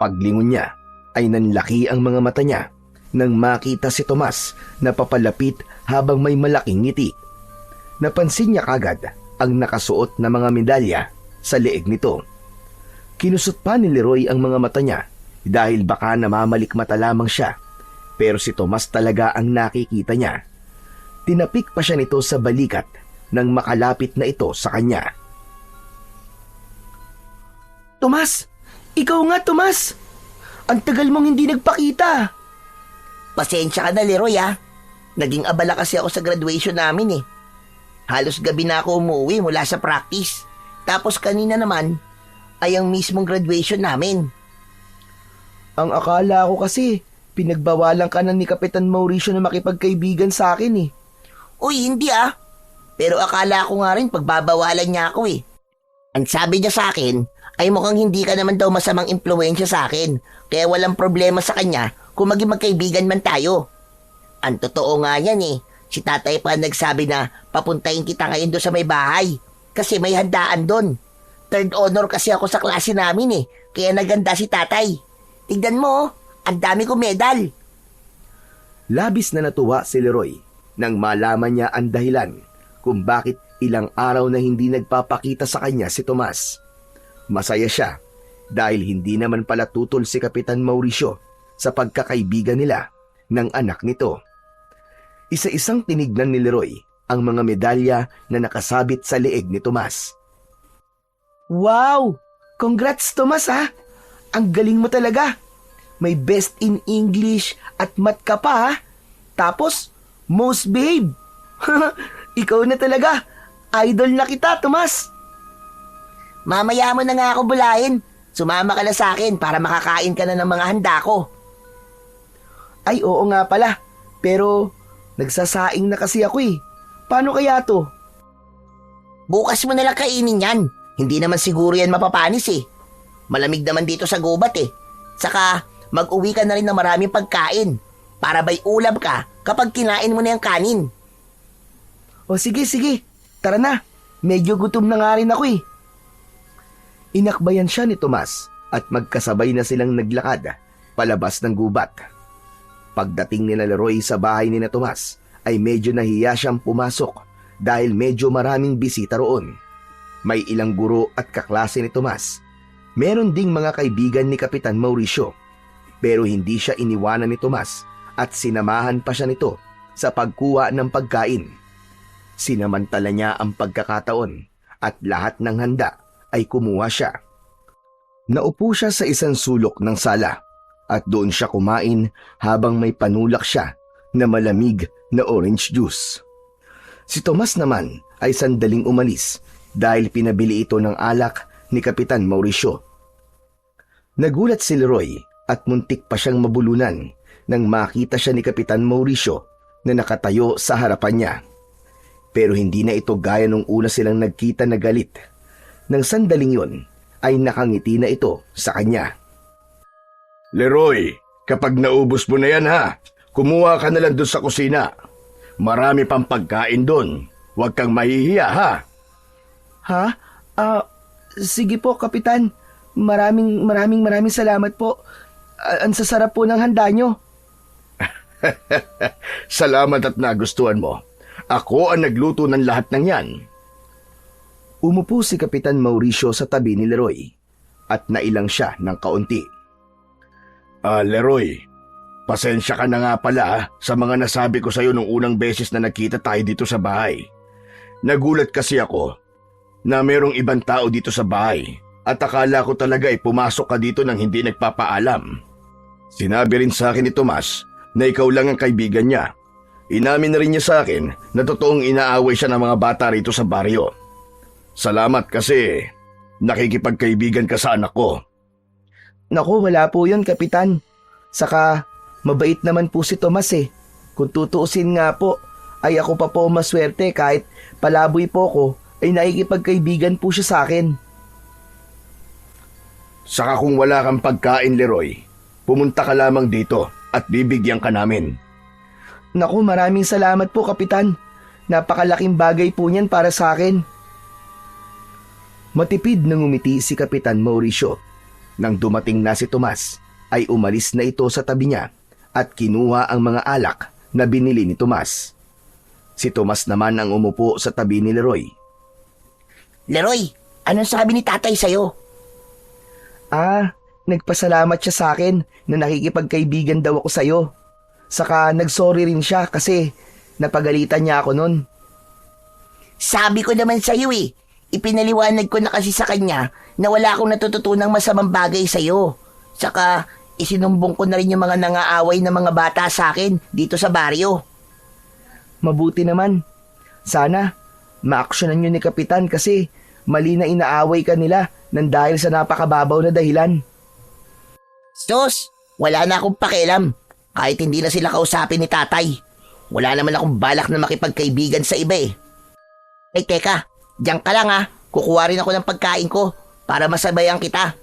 S1: Paglingon niya ay nanlaki ang mga mata niya nang makita si Tomas na papalapit habang may malaking ngiti. Napansin niya kagad ang nakasuot na mga medalya sa leeg nito. Kinusot pa ni Leroy ang mga mata niya dahil baka namamalikmata lamang siya, pero si Tomas talaga ang nakikita niya. Tinapik pa siya nito sa balikat nang makalapit na ito sa kanya. Tomas! Ikaw nga, Tomas! Ang tagal mong hindi nagpakita!
S2: Pasensya ka na, Leroy, ha? Naging abala kasi ako sa graduation namin, eh. Halos gabi na ako umuwi mula sa practice. Tapos kanina naman ay ang mismong graduation namin.
S1: Ang akala ko kasi, pinagbawalan ka na ni Kapitan Mauricio na makipagkaibigan sa akin eh.
S2: Uy, hindi ah. Pero akala ko nga rin pagbabawalan niya ako eh. Ang sabi niya sa akin ay mukhang hindi ka naman daw masamang impluwensya sa akin. Kaya walang problema sa kanya kung maging magkaibigan man tayo. Ang totoo nga yan eh. Si tatay pa nagsabi na papuntahin kita ngayon doon sa may bahay. Kasi may handaan doon. 3rd honor kasi ako sa klase namin eh. Kaya naganda si tatay. Tignan mo, ang dami kong medal.
S1: Labis na natuwa si Leroy nang malaman niya ang dahilan kung bakit ilang araw na hindi nagpapakita sa kanya si Tomas. Masaya siya dahil hindi naman pala tutol si Kapitan Mauricio sa pagkakaibigan nila ng anak nito. Isa-isang tinignan ni Leroy ang mga medalya na nakasabit sa leeg ni Tomas. Wow! Congrats, Tomas, ha? Ang galing mo talaga. May best in English at math ka pa, ha? Tapos, most babe. Ikaw na talaga. Idol na kita, Tomas.
S2: Mamaya mo na nga ako bulayin. Sumama ka na sa akin para makakain ka na ng mga handa ko.
S1: Ay, oo nga pala. Pero, nagsasaing na kasi ako eh. Paano kaya to?
S2: Bukas mo nalang kainin yan. Hindi naman siguro yan mapapanis eh. Malamig naman dito sa gubat eh. Saka, mag-uwi ka na rin ng maraming pagkain. Para may ulam ka kapag kinain mo na yung kanin.
S1: O sige, sige. Tara na. Medyo gutom na nga rin ako eh. Inakbayan siya ni Tomas at magkasabay na silang naglakad palabas ng gubat. Pagdating nila Leroy sa bahay ni na Tomas ay medyo nahiya siyang pumasok dahil medyo maraming bisita roon. May ilang guro at kaklase ni Tomas. Meron ding mga kaibigan ni Kapitan Mauricio, pero hindi siya iniwanan ni Tomas at sinamahan pa siya nito sa pagkuha ng pagkain. Sinamantala niya ang pagkakataon at lahat ng handa ay kumuha siya. Naupo siya sa isang sulok ng sala at doon siya kumain habang may panulak siya na malamig na orange juice. Si Tomas naman ay sandaling umalis dahil pinabili ito ng alak ni Kapitan Mauricio. Nagulat si Leroy at muntik pa siyang mabulunan nang makita siya ni Kapitan Mauricio na nakatayo sa harapan niya. Pero hindi na ito gaya nung una silang nagkita na galit. Nang sandaling yon ay nakangiti na ito sa kanya.
S3: Leroy, kapag naubos mo na yan ha, kumuha ka na lang doon sa kusina. Marami pang pagkain doon. Huwag kang mahihiya ha.
S2: Ha? Sige po, Kapitan. Maraming salamat po. Ang sasarap po ng handa nyo.
S3: Salamat at nagustuhan mo. Ako ang nagluto ng lahat ng yan.
S1: Umupo si Kapitan Mauricio sa tabi ni Leroy at nailang siya ng kaunti.
S3: Leroy, pasensya ka na nga pala sa mga nasabi ko sa'yo nung unang beses na nagkita tayo dito sa bahay. Nagulat kasi ako na merong ibang tao dito sa bahay at akala ko talaga ay pumasok ka dito nang hindi nagpapaalam. Sinabi rin sa akin ni Tomas na ikaw lang ang kaibigan niya. Inamin na rin niya sa akin na totoong inaaway siya ng mga bata rito sa baryo. Salamat kasi nakikipagkaibigan ka sa anak ko.
S2: Naku, wala po yun, Kapitan. Saka, mabait naman po si Tomas eh. Kung tutuusin nga po, ay ako pa po maswerte kahit palaboy po ko, ay nakikipagkaibigan po siya sa akin.
S3: Saka kung wala kang pagkain, Leroy, pumunta ka lamang dito at bibigyan ka namin.
S2: Naku, maraming salamat po, Kapitan. Napakalaking bagay po niyan para sa akin.
S1: Matipid na ngumiti si Kapitan Mauricio. Nang dumating na si Tomas, ay umalis na ito sa tabi niya at kinuha ang mga alak na binili ni Tomas. Si Tomas naman ang umupo sa tabi ni Leroy.
S2: Leroy, anong sabi ni tatay sa'yo? Nagpasalamat siya sa akin na nakikipagkaibigan daw ako sa'yo. Saka nagsorry rin siya kasi napagalitan niya ako nun. Sabi ko naman sa'yo eh. Ipinaliwanag ko na kasi sa kanya na wala akong natututunang masamang bagay sa'yo. Saka isinumbong ko na rin yung mga nangaaway na mga bata sa akin dito sa baryo. Mabuti naman. Sana maaksyonan nyo ni Kapitan kasi mali na inaaway ka nila nang dahil sa napakababaw na dahilan. Sos, wala na akong pakialam. Kahit hindi na sila kausapin ni tatay. Wala naman akong balak na makipagkaibigan sa iba eh. Ay teka, diyan ka lang ha. Kukuha rin ako ng pagkain ko para masabayan kita.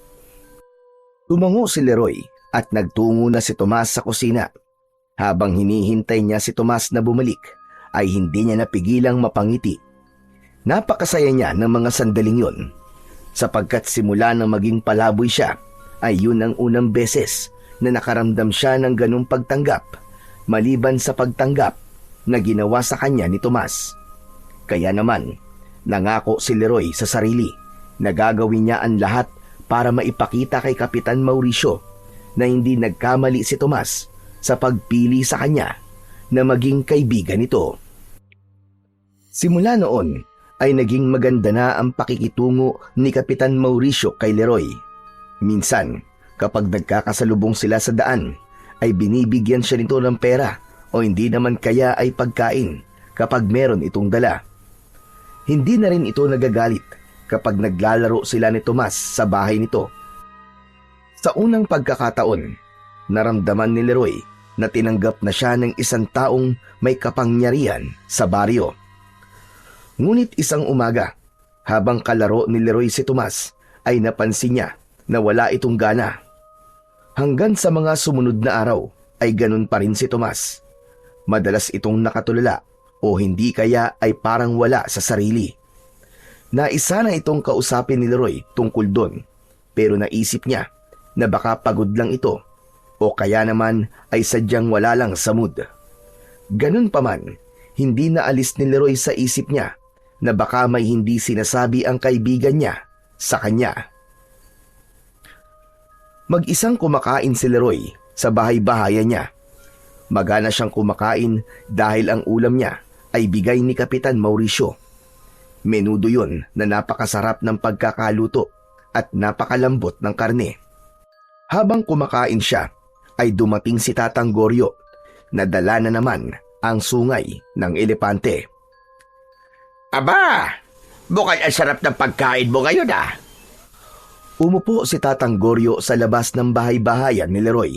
S1: Tumango si Leroy at nagtungo na si Tomas sa kusina. Habang hinihintay niya si Tomas na bumalik, ay hindi niya napigilang mapangiti. Napakasaya niya ng mga sandaling yon. Sapagkat simula nang maging palaboy siya, ay yun ang unang beses na nakaramdam siya ng ganung pagtanggap, maliban sa pagtanggap na ginawa sa kanya ni Tomas. Kaya naman, nangako si Leroy sa sarili na gagawin niya ang lahat para maipakita kay Kapitan Mauricio na hindi nagkamali si Tomas sa pagpili sa kanya na maging kaibigan nito. Simula noon ay naging maganda na ang pakikitungo ni Kapitan Mauricio kay Leroy. Minsan, kapag nagkakasalubong sila sa daan, ay binibigyan siya nito ng pera o hindi naman kaya ay pagkain kapag meron itong dala. Hindi na rin ito nagagalit kapag naglalaro sila ni Tomas sa bahay nito. Sa unang pagkakataon, naramdaman ni Leroy na tinanggap na siya ng isang taong may kapangyarihan sa baryo. Ngunit isang umaga, habang kalaro ni Leroy si Tomas, ay napansin niya na wala itong gana. Hanggang sa mga sumunod na araw ay ganun pa rin si Tomas. Madalas itong nakatulala o hindi kaya ay parang wala sa sarili. Naisa na itong kausapin ni Leroy tungkol doon, pero naisip niya na baka pagod lang ito o kaya naman ay sadyang wala lang sa mood. Ganun pa man, hindi naalis ni Leroy sa isip niya na baka may hindi sinasabi ang kaibigan niya sa kanya. Mag-isang kumakain si Leroy sa bahay-bahayan niya. Magana siyang kumakain dahil ang ulam niya ay bigay ni Kapitan Mauricio. Menudo yun na napakasarap ng pagkakaluto at napakalambot ng karne. Habang kumakain siya, ay dumating si Tatang Goryo na dala na naman ang sungay ng elepante.
S4: Aba, mukhang ang sarap ng pagkain mo ngayon ah.
S1: Umupo si Tatang Goryo sa labas ng bahay-bahayan ni Leroy.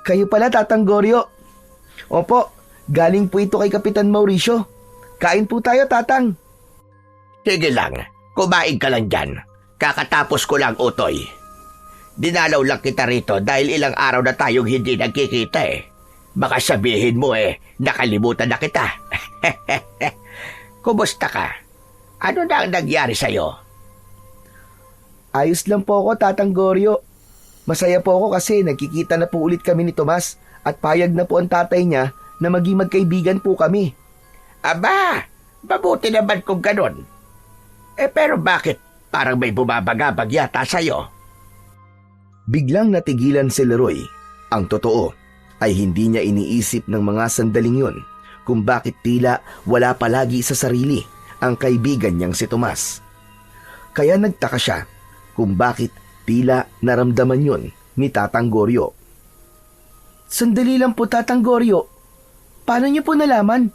S2: Kayo pala, Tatang Goryo. Opo, galing po ito kay Kapitan Mauricio. Kain po tayo, Tatang.
S4: Sige lang, kumain ka lang dyan. Kakatapos ko lang, Utoy. Dinalaw lang kita rito dahil ilang araw na tayong hindi nagkikita eh. Baka sabihin mo nakalimutan na kita. Kumusta ka? Ano na ang nangyari sa'yo?
S2: Ayos lang po ako, Tatang Goryo. Masaya po ako kasi nagkikita na po ulit kami ni Tomas at payag na po ang tatay niya na maging magkaibigan po kami.
S4: Aba, mabuti naman kung ganun. Pero bakit parang may bumabagabag yata sa'yo?
S1: Biglang natigilan si Leroy. Ang totoo ay hindi niya iniisip ng mga sandaling yun kung bakit tila wala palagi sa sarili ang kaibigan niyang si Tomas. Kaya nagtaka siya kung bakit tila naramdaman yun ni Tatang Goryo.
S2: Sandali lang po, Tatang Goryo. Paano niyo po nalaman?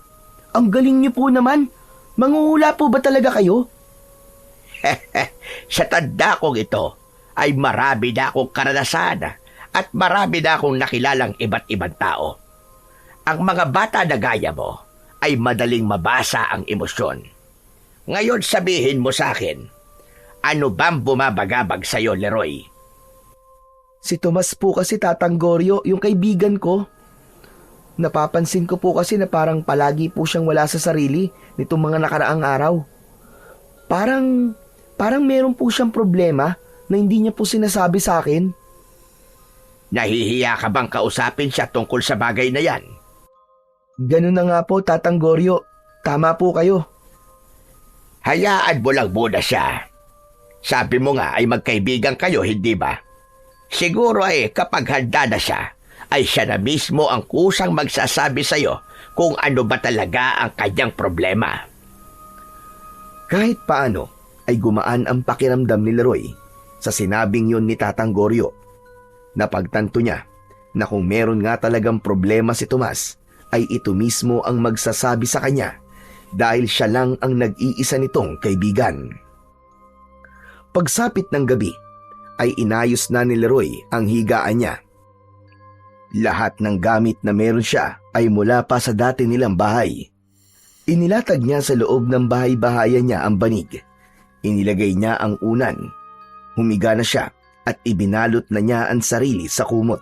S2: Ang galing niyo po naman. Manghuhula po ba talaga kayo?
S4: Sa tanda kong ito ay marami na akong karanasan at marami na akong nakilalang iba't ibang tao. Ang mga bata na gaya mo ay madaling mabasa ang emosyon. Ngayon sabihin mo sa akin, ano bang bumabagabag sa'yo, Leroy?
S2: Si Tomas po kasi, Tatang Goryo, yung kaibigan ko. Napapansin ko po kasi na parang palagi po siyang wala sa sarili nitong mga nakaraang araw. Parang meron po siyang problema na hindi niya po sinasabi sa akin.
S4: Nahihiya ka bang kausapin siya tungkol sa bagay na yan?
S2: Ganun na nga po, Tatang Goryo. Tama po kayo.
S4: Hayaan mo lang muna siya. Sabi mo nga ay magkaibigan kayo, hindi ba? Siguro kapag handa na siya, ay siya na mismo ang kusang magsasabi sa'yo kung ano ba talaga ang kanyang problema.
S1: Kahit paano ay gumaan ang pakiramdam ni Leroy sa sinabing yun ni Tatang Goryo. Napagtanto niya na kung meron nga talagang problema si Tomas, ay ito mismo ang magsasabi sa kanya dahil siya lang ang nag-iisa nitong kaibigan. Pagsapit ng gabi, ay inayos na ni Leroy ang higaan niya. Lahat ng gamit na meron siya ay mula pa sa dati nilang bahay. Inilatag niya sa loob ng bahay-bahayan niya ang banig. Inilagay niya ang unan. Humiga na siya at ibinalot na niya ang sarili sa kumot.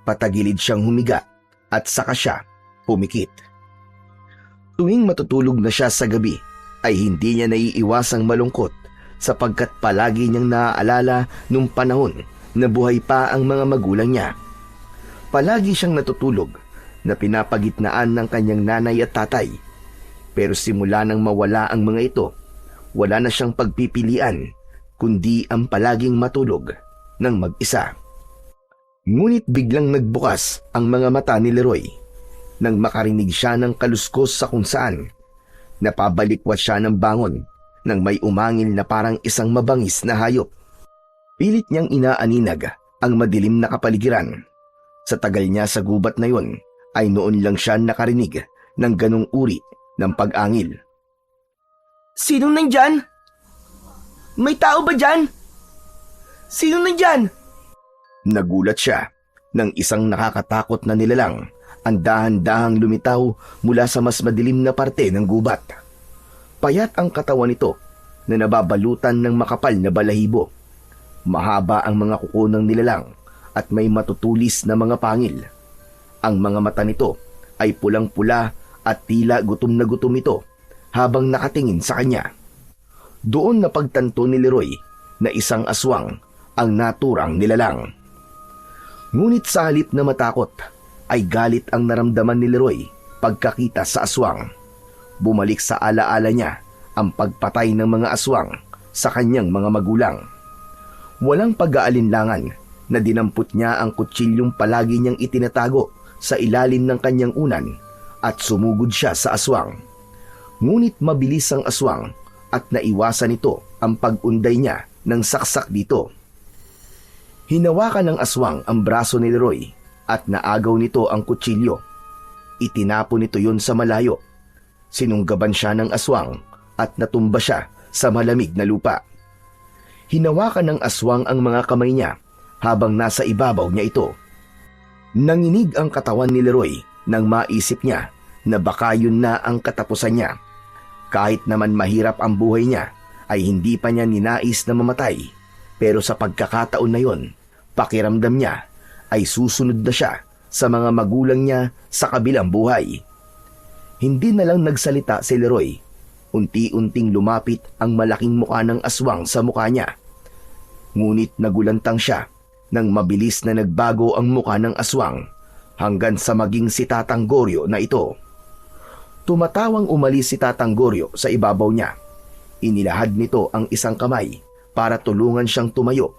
S1: Patagilid siyang humiga at saka siya pumikit. Tuwing matutulog na siya sa gabi, ay hindi niya naiiwasang malungkot sapagkat palagi niyang naaalala nung panahon na buhay pa ang mga magulang niya. Palagi siyang natutulog na pinapagitnaan ng kanyang nanay at tatay. Pero simula nang mawala ang mga ito, wala na siyang pagpipilian kundi ang palaging matulog ng mag-isa. Ngunit biglang nagbukas ang mga mata ni Leroy nang makarinig siya ng kaluskos sa kung saan. Napabalikwat siya ng bangon nang may umangil na parang isang mabangis na hayop. Pilit niyang inaaninag ang madilim na kapaligiran. Sa tagal niya sa gubat na yon, ay noon lang siya nakarinig ng ganong uri ng pag-angil.
S2: Sinong nandyan? May tao ba dyan? Sinong nandyan?
S1: Nagulat siya nang isang nakakatakot na nilalang ang dahan-dahang lumitaw mula sa mas madilim na parte ng gubat. Payat ang katawan nito na nababalutan ng makapal na balahibo. Mahaba ang mga kuko ng nilalang at may matutulis na mga pangil. Ang mga mata nito ay pulang-pula at tila gutom na gutom ito habang nakatingin sa kanya. Doon napagtanto ni Leroy na isang aswang ang naturang nilalang. Ngunit sa halip na matakot, ay galit ang naramdaman ni Leroy pagkakita sa aswang. Bumalik sa alaala niya ang pagpatay ng mga aswang sa kanyang mga magulang. Walang pag-aalinlangan na dinampot niya ang kutsilyong palagi niyang itinatago sa ilalim ng kanyang unan at sumugod siya sa aswang. Ngunit mabilis ang aswang at naiwasan nito ang pag-unday niya ng saksak dito. Hinawakan ng aswang ang braso ni Leroy at naagaw nito ang kutsilyo. Itinapon nito yun sa malayo. Sinunggaban siya ng aswang at natumba siya sa malamig na lupa. Hinawakan ng aswang ang mga kamay niya habang nasa ibabaw niya ito. Nanginig ang katawan ni Leroy nang maisip niya na baka yun na ang katapusan niya. Kahit naman mahirap ang buhay niya, ay hindi pa niya ninais na mamatay. Pero sa pagkakataon na yon, pakiramdam niya ay susunod na siya sa mga magulang niya sa kabilang buhay. Hindi na lang nagsalita si Leroy. Unti-unting lumapit ang malaking mukha ng aswang sa mukha niya. Ngunit nagulantang siya nang mabilis na nagbago ang mukha ng aswang hanggang sa maging si Tatang Goryo na ito. Tumatawang umalis si Tatang Goryo sa ibabaw niya. Inilahad nito ang isang kamay para tulungan siyang tumayo,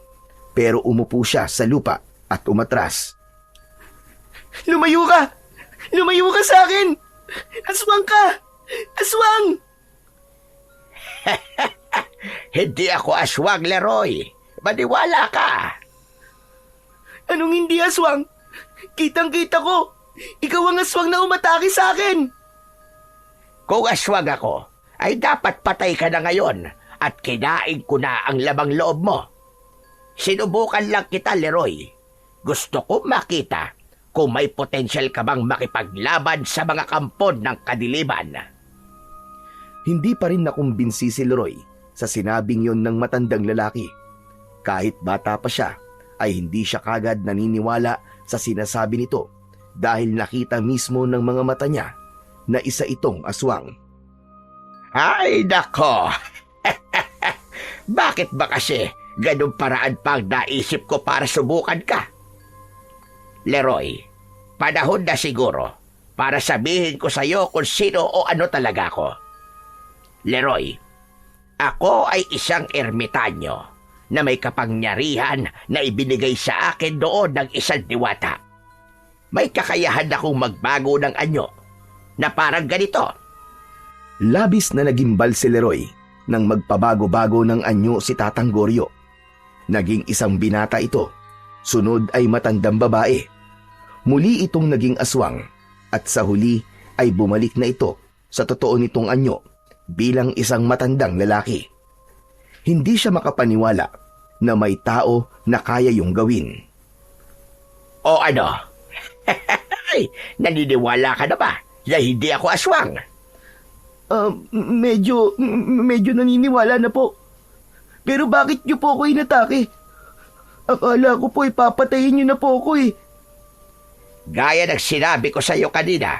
S1: pero umupo siya sa lupa at umatras.
S2: Lumayo ka! Lumayo ka sa akin! Aswang ka! Aswang!
S4: Hindi ako aswang, Leroy. Maniwala ka.
S2: Anong hindi aswang? Kitang-kita ko! Ikaw ang aswang na umatake sa akin!
S4: Kung aswang ako, ay dapat patay ka na ngayon at kinain ko na ang labang loob mo. Sinubukan lang kita, Leroy. Gusto ko makita kung may potensyal ka bang makipaglaban sa mga kampon ng kadiliman.
S1: Hindi pa rin nakumbinsi si Leroy sa sinabing yon ng matandang lalaki. Kahit bata pa siya, ay hindi siya kagad naniniwala sa sinasabi nito dahil nakita mismo ng mga mata niya na isa itong aswang.
S4: Ay, nako! Bakit ba kasi ganun paraan pa ang naisip ko para subukan ka? Leroy, panahon na siguro para sabihin ko sa iyo kung sino o ano talaga ako. Leroy, ako ay isang ermitanyo na may kapangyarihan na ibinigay sa akin doon ng isang diwata. May kakayahan akong magbago ng anyo na parang ganito.
S1: Labis na nagimbal si Leroy nang magpabago-bago ng anyo si Tatang Goryo. Naging isang binata ito, sunod ay matandang babae. Muli itong naging aswang at sa huli ay bumalik na ito sa totoo nitong anyo bilang isang matandang lalaki. Hindi siya makapaniwala na may tao na kaya yung gawin.
S4: O ano? Naniniwala ka na ba na hindi ako aswang?
S2: Medyo naniniwala na po. Pero bakit niyo po ako inatake? Akala ko po ipapatayin niyo na po ako eh.
S4: Gaya ng sinabi ko sa iyo kanina,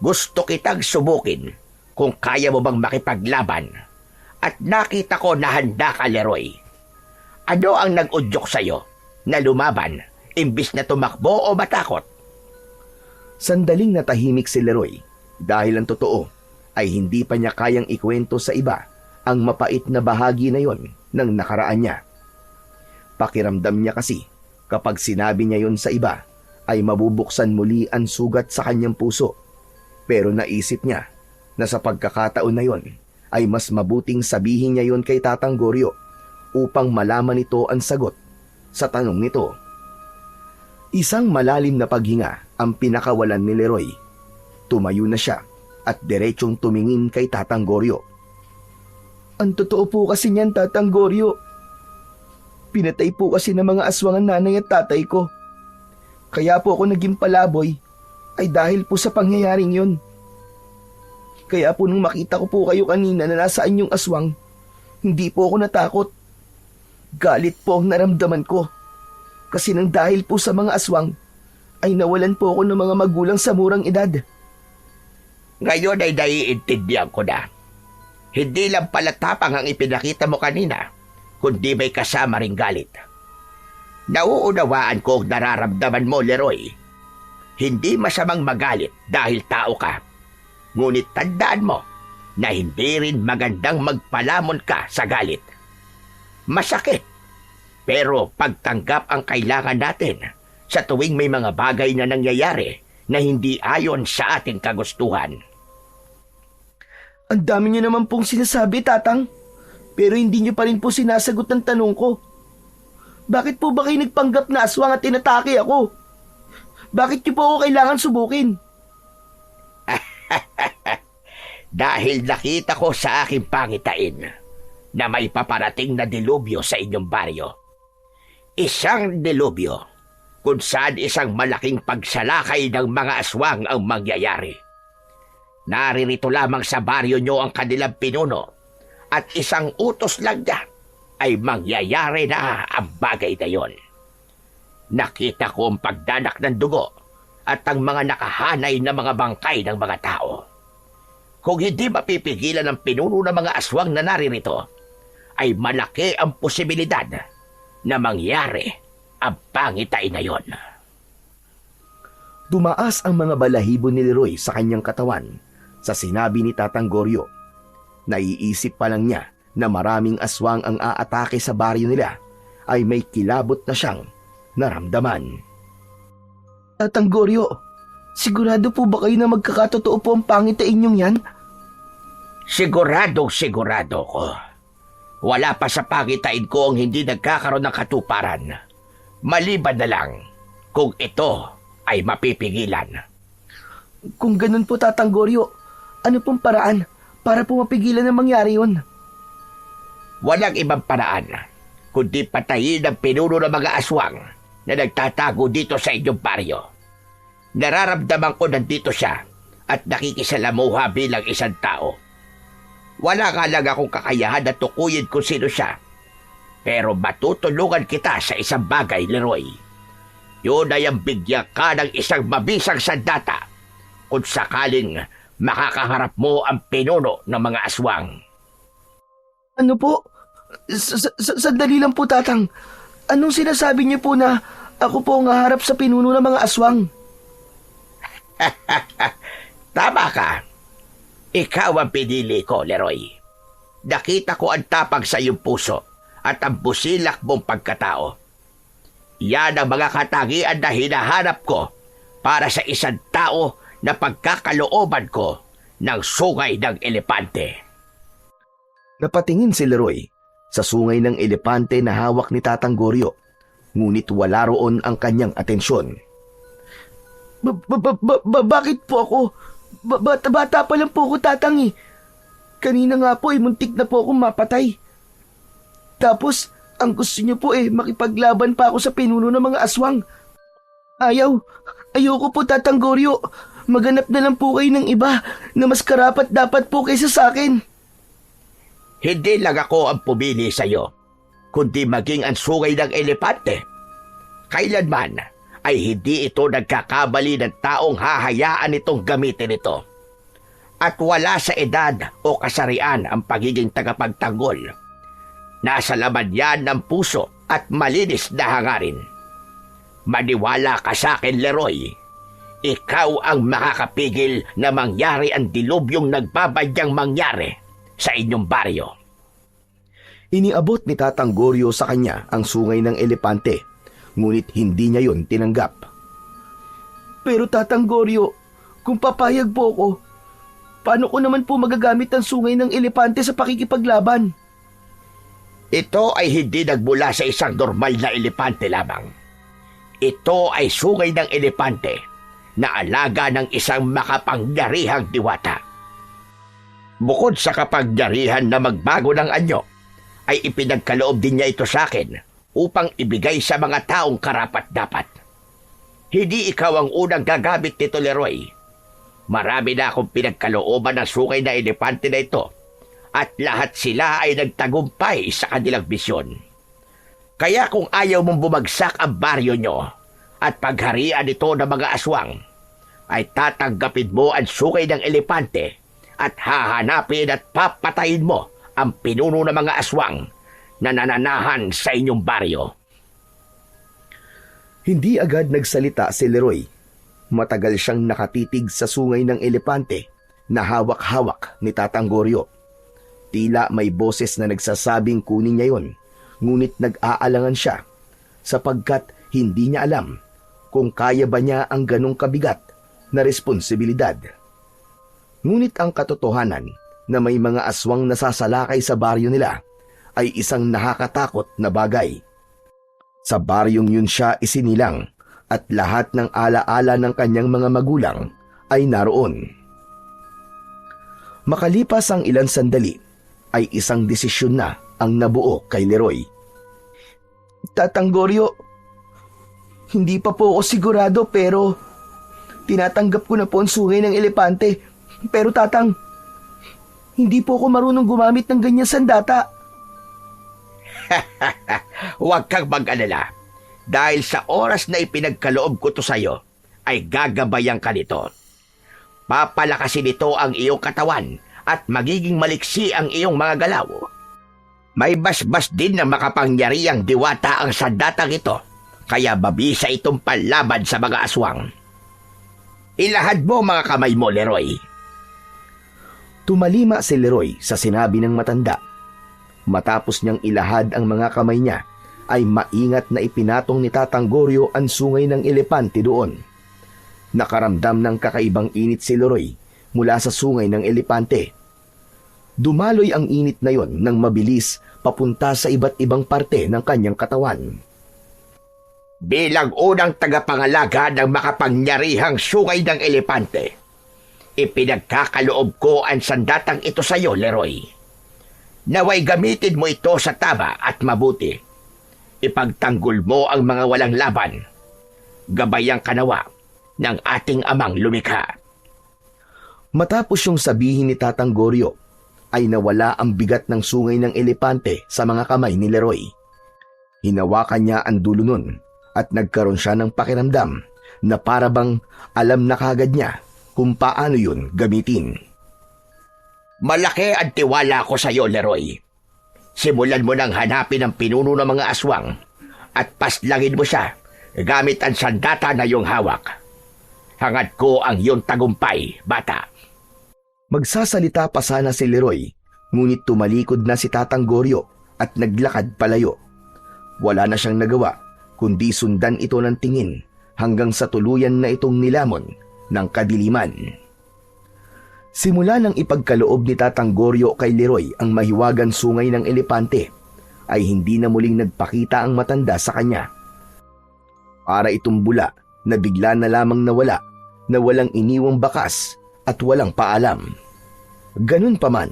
S4: gusto kitang subukin kung kaya mo bang makipaglaban. At nakita ko na handa ka, Leroy. Ano ang nag-udyok sa iyo na lumaban imbis na tumakbo o matakot?
S1: Sandaling natahimik si Leroy dahil ang totoo ay hindi pa niya kayang ikwento sa iba ang mapait na bahagi na yon ng nakaraan niya. Pakiramdam niya kasi kapag sinabi niya yon sa iba ay mabubuksan muli ang sugat sa kanyang puso. Pero naisip niya na sa pagkakataon na yon ay mas mabuting sabihin niya yon kay Tatang Goryo upang malaman nito ang sagot sa tanong nito. Isang malalim na paghinga ang pinakawalan ni Leroy. Tumayo na siya at diretsong tumingin kay Tatang Goryo.
S2: Ang totoo po kasi niyan, Tatang Goryo. Pinatay po kasi ng mga aswang ang nanay at tatay ko. Kaya po ako naging palaboy ay dahil po sa pangyayaring yun. Kaya po nung makita ko po kayo kanina na nasaan yung aswang, hindi po ako natakot. Galit po ang naramdaman ko. Kasi nang dahil po sa mga aswang, ay nawalan po ako ng mga magulang sa murang edad.
S4: Ngayon ay naiintindihan ko na. Hindi lang pala tapang ang ipinakita mo kanina, kundi may kasama ring galit. Nauunawaan ko ang nararamdaman mo, Leroy. Hindi masamang magalit dahil tao ka. Ngunit tandaan mo na hindi rin magandang magpalamon ka sa galit. Masakit, pero pagtanggap ang kailangan natin sa tuwing may mga bagay na nangyayari na hindi ayon sa ating kagustuhan.
S2: Ang dami niyo naman pong sinasabi, Tatang. Pero hindi niyo pa rin po sinasagot ang tanong ko. Bakit po ba kayo nagpanggap na aswang at tinatake ako? Bakit niyo po ako kailangan subukin?
S4: Dahil nakita ko sa aking pangitain na may paparating na dilubyo sa inyong baryo. Isang dilubyo kung saan isang malaking pagsalakay ng mga aswang ang mangyayari. Naririto lamang sa baryo nyo ang kanilang pinuno at isang utos lang niya ay mangyayari na ang bagay na yon. Nakita ko ang pagdanak ng dugo at ang mga nakahanay na mga bangkay ng mga tao. Kung hindi mapipigilan ng pinuno ng mga aswang na naririto, ay malaki ang posibilidad na mangyari ang pangitain na yon.
S1: Tumaas ang mga balahibo ni Leroy sa kanyang katawan sa sinabi ni Tatang Goryo. Naiisip pa lang niya na maraming aswang ang aatake sa baryo nila ay may kilabot na siyang naramdaman.
S2: Tatang Goryo, sigurado po ba kayo na magkakatotoo po ang pangitain niyong yan?
S4: Sigurado ko. Wala pa sa pangitain ko ang hindi nagkakaroon ng katuparan. Maliban na lang kung ito ay mapipigilan.
S2: Kung ganun po, Tatang Goryo, ano pong paraan para po mapigilan na mangyari yun?
S4: Walang ibang paraan kundi patayin ang pinuno ng mga aswang na nagtatago dito sa inyong baryo. Nararamdaman ko nandito siya at nakikisalamuha bilang isang tao. Wala nga lang akong kakayahan na tukuyin kung sino siya. Pero matutulungan kita sa isang bagay, Leroy. Yun ay ang bigyan ka ng isang mabisang sandata kung sakaling makakaharap mo ang pinuno ng mga aswang.
S2: Ano po? Sandali lang po, Tatang. Anong sinasabi niyo po na ako po ang haharap sa pinuno ng mga aswang?
S4: Tama ka. Ikaw ang pinili ko, Leroy. Nakita ko ang tapang sa iyong puso at ang busilak mong pagkatao. Yan ang mga katangian na hinahanap ko para sa isang tao na pagkakalooban ko ng sungay ng elepante.
S1: Napatingin si Leroy sa sungay ng elepante na hawak ni Tatang Goryo, ngunit wala roon ang kanyang atensyon.
S2: Bakit po ako? Bata pa lang po ako, Tatang eh. Kanina nga po muntik na po akong mapatay. Tapos, ang gusto niyo po makipaglaban pa ako sa pinuno ng mga aswang. Ayoko po, Tatang Goryo. Maganap na lang po kayo ng iba na mas karapat dapat po kaysa sa akin.
S4: Hindi lang ako ang pumili sa iyo, kundi maging ang sungay ng elepante. Kailanman ay hindi ito nagkakabali ng taong hahayaan itong gamitin ito. At wala sa edad o kasarian ang pagiging tagapagtanggol. Nasa laman yan ng puso at malinis na hangarin. Maniwala ka sa akin, Leroy. Ikaw ang makakapigil na mangyari ang dilubyong nagbabadyang mangyari sa inyong baryo.
S1: Iniabot ni Tatang Goryo sa kanya ang sungay ng elepante, ngunit hindi niya yon tinanggap.
S2: Pero Tatang Goryo, kung papayag po ako, paano ko naman po magagamit ang sungay ng elepante sa pakikipaglaban?
S4: Ito ay hindi nagmula sa isang normal na elepante lamang. Ito ay sungay ng elepante na alaga ng isang makapangyarihang diwata. Bukod sa kapangyarihan na magbago ng anyo, ay ipinagkaloob din niya ito sa akin upang ibigay sa mga taong karapat-dapat. Hindi ikaw ang unang gagamit nito, Leroy. Marami na akong pinagkalooban ng sungay na elepante na ito at lahat sila ay nagtagumpay sa kanilang misyon. Kaya kung ayaw mong bumagsak ang baryo nyo at pagharian ito ng mga aswang, ay tatanggapin mo ang sungay ng elepante at hahanapin at papatayin mo ang pinuno ng mga aswang na nananahan sa inyong baryo.
S1: Hindi agad nagsalita si Leroy. Matagal siyang nakatitig sa sungay ng elepante na hawak-hawak ni Tatang Goryo. Tila may boses na nagsasabing kunin niya yon, ngunit nag-aalangan siya sapagkat hindi niya alam kung kaya ba niya ang ganong kabigat na responsibilidad. Ngunit ang katotohanan na may mga aswang nasasalakay sa baryo nila ay isang nakakatakot na bagay. Sa baryong yun siya isinilang at lahat ng alaala ng kanyang mga magulang ay naroon. Makalipas ang ilang sandali ay isang desisyon na ang nabuo kay Leroy. Tatang Goryo, hindi pa po ako sigurado pero tinatanggap ko na po ang sungay ng elepante. Pero tatang, hindi po ako marunong gumamit ng ganyan sandata.
S4: Huwag kang mag-alala. Dahil sa oras na ipinagkaloob ko to sa'yo, ay gagabayan ka nito. Papalakasin nito ang iyong katawan at magiging maliksi ang iyong mga galaw. May basbas din na makapangyariang diwata ang sandatang ito, kaya mabisa itong panlaban sa mga aswang. Ilahad mo mga kamay mo, Leroy.
S1: Tumalima si Leroy sa sinabi ng matanda. Matapos niyang ilahad ang mga kamay niya, ay maingat na ipinatong ni Tatang Goryo ang sungay ng elepante doon. Nakaramdam ng kakaibang init si Leroy mula sa sungay ng elepante. Dumaloy ang init na yon ng mabilis papunta sa iba't ibang parte ng kanyang katawan.
S4: Bilang unang tagapangalaga ng makapangyarihang sungay ng elepante, ipinagkakaloob ko ang sandatang ito sa iyo, Leroy. Naway gamitin mo ito sa tama at mabuti. Ipagtanggol mo ang mga walang laban. Gabayang kanawa ng ating amang lumikha.
S1: Matapos yung sabihin ni Tatang Goryo, ay nawala ang bigat ng sungay ng elepante sa mga kamay ni Leroy. Hinawakan niya ang dulo nun at nagkaroon siya ng pakiramdam na parabang alam na kagad niya kung paano yun gamitin.
S4: Malaki ang tiwala ko sa iyo, Leroy. Simulan mo nang hanapin ang pinuno ng mga aswang at paslangin mo siya gamit ang sandata na iyong hawak. Hangad ko ang iyong tagumpay, bata.
S1: Magsasalita pa sana si Leroy, ngunit tumalikod na si Tatang Goryo at naglakad palayo. Wala na siyang nagawa, kundi sundan ito ng tingin hanggang sa tuluyan na itong nilamon ng kadiliman. Simula ng ipagkaloob ni Tatang Goryo kay Leroy ang mahiwagang sungay ng elepante, ay hindi na muling nagpakita ang matanda sa kanya. Para itong bula na bigla na lamang nawala, na walang iniwang bakas at walang paalam. Ganun pa man,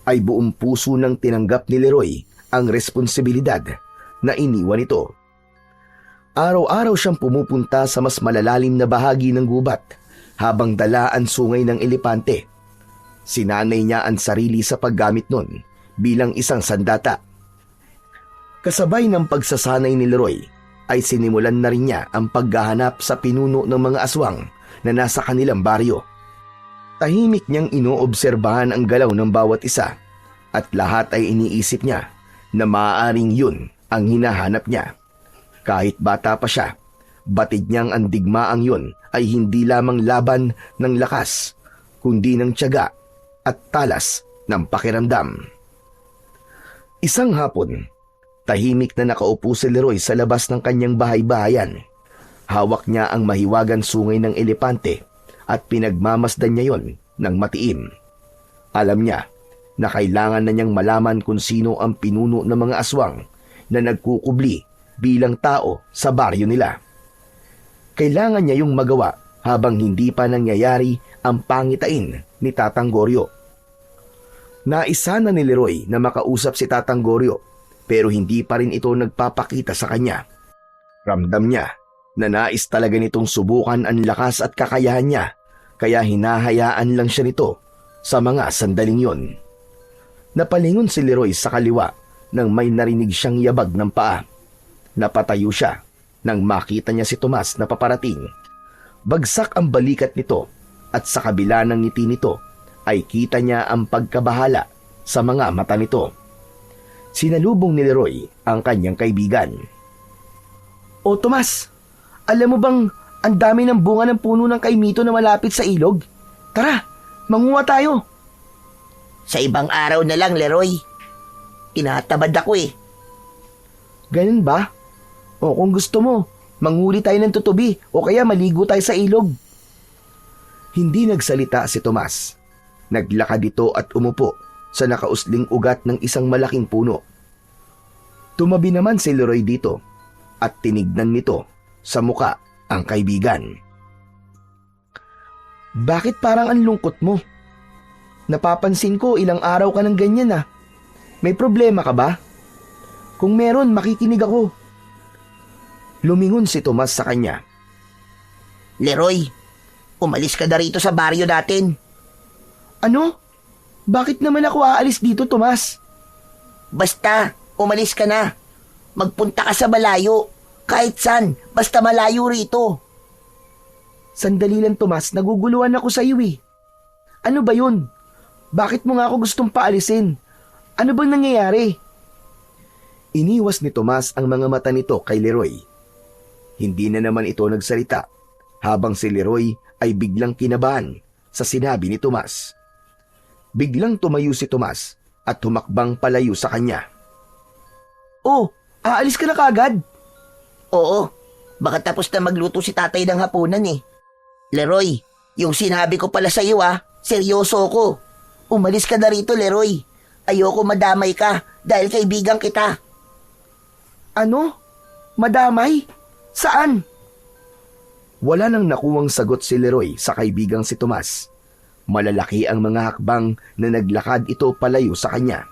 S1: ay buong puso nang tinanggap ni Leroy ang responsibilidad na iniwan ito. Araw-araw siyang pumupunta sa mas malalalim na bahagi ng gubat habang dala ang sungay ng elepante. Sinanay niya ang sarili sa paggamit nun bilang isang sandata. Kasabay ng pagsasanay ni Leroy, ay sinimulan na rin niya ang paghahanap sa pinuno ng mga aswang na nasa kanilang baryo. Tahimik niyang inoobserbahan ang galaw ng bawat isa at lahat ay iniisip niya na maaaring yun ang hinahanap niya. Kahit bata pa siya, batid niyang ang digmaang yun ay hindi lamang laban ng lakas, kundi ng tiyaga at talas ng pakiramdam. Isang hapon, tahimik na nakaupo si Leroy sa labas ng kanyang bahay-bahayan. Hawak niya ang mahiwagang sungay ng elepante at pinagmamasdan niya yon ng matiim. Alam niya na kailangan na niyang malaman kung sino ang pinuno ng mga aswang na nagkukubli bilang tao sa baryo nila. Kailangan niya yung magawa habang hindi pa nangyayari ang pangitain ni Tatang Goryo. Naisa na ni Leroy na makausap si Tatang Goryo, pero hindi pa rin ito nagpapakita sa kanya. Ramdam niya na nais talaga nitong subukan ang lakas at kakayahan niya, kaya hinahayaan lang siya nito sa mga sandaling yon. Napalingon si Leroy sa kaliwa nang may narinig siyang yabag ng paa. Napatayo siya nang makita niya si Tomas na paparating. Bagsak ang balikat nito at sa kabila ng ngiti nito ay kita niya ang pagkabahala sa mga mata nito. Sinalubong ni Leroy ang kanyang kaibigan. O Tomas, alam mo bang ang dami ng bunga ng puno ng kaimito na malapit sa ilog? Tara, manguha tayo.
S2: Sa ibang araw na lang, Leroy. Tinatamad ako eh.
S1: Ganun ba? O kung gusto mo, manghuli tayo ng tutubi o kaya maligo tayo sa ilog. Hindi nagsalita si Tomas. Naglakad ito at umupo sa nakausling ugat ng isang malaking puno. Tumabi naman si Leroy dito at tinignan nito sa muka ang kaibigan. Bakit parang ang lungkot mo? Napapansin ko ilang araw ka ng ganyan ah. May problema ka ba? Kung meron, makikinig ako. Lumingon si Tomas sa kanya.
S2: Leroy, umalis ka na rito sa baryo natin.
S1: Ano? Bakit naman ako aalis dito, Tomas?
S2: Basta, umalis ka na. Magpunta ka sa malayo. Kahit saan, basta malayo rito.
S1: Sandali lang, Tomas. Naguguluhan ako sa iyo eh. Ano ba yun? Bakit mo nga ako gustong paalisin? Ano bang nangyayari? Iniwas ni Tomas ang mga mata nito kay Leroy. Hindi na naman ito nagsalita habang si Leroy ay biglang kinabahan sa sinabi ni Tomas. Biglang tumayo si Tomas at humakbang palayo sa kanya. Oh, aalis ka na kagad?
S2: Oo, baka tapos na magluto si tatay ng hapunan eh. Leroy, yung sinabi ko pala sa iyo seryoso ko. Umalis ka na rito, Leroy. Ayoko madamay ka dahil kaibigan kita.
S1: Ano? Madamay? Saan? Wala nang nakuwang sagot si Leroy sa kaibigang si Tomas. Malalaki ang mga hakbang na naglakad ito palayo sa kanya.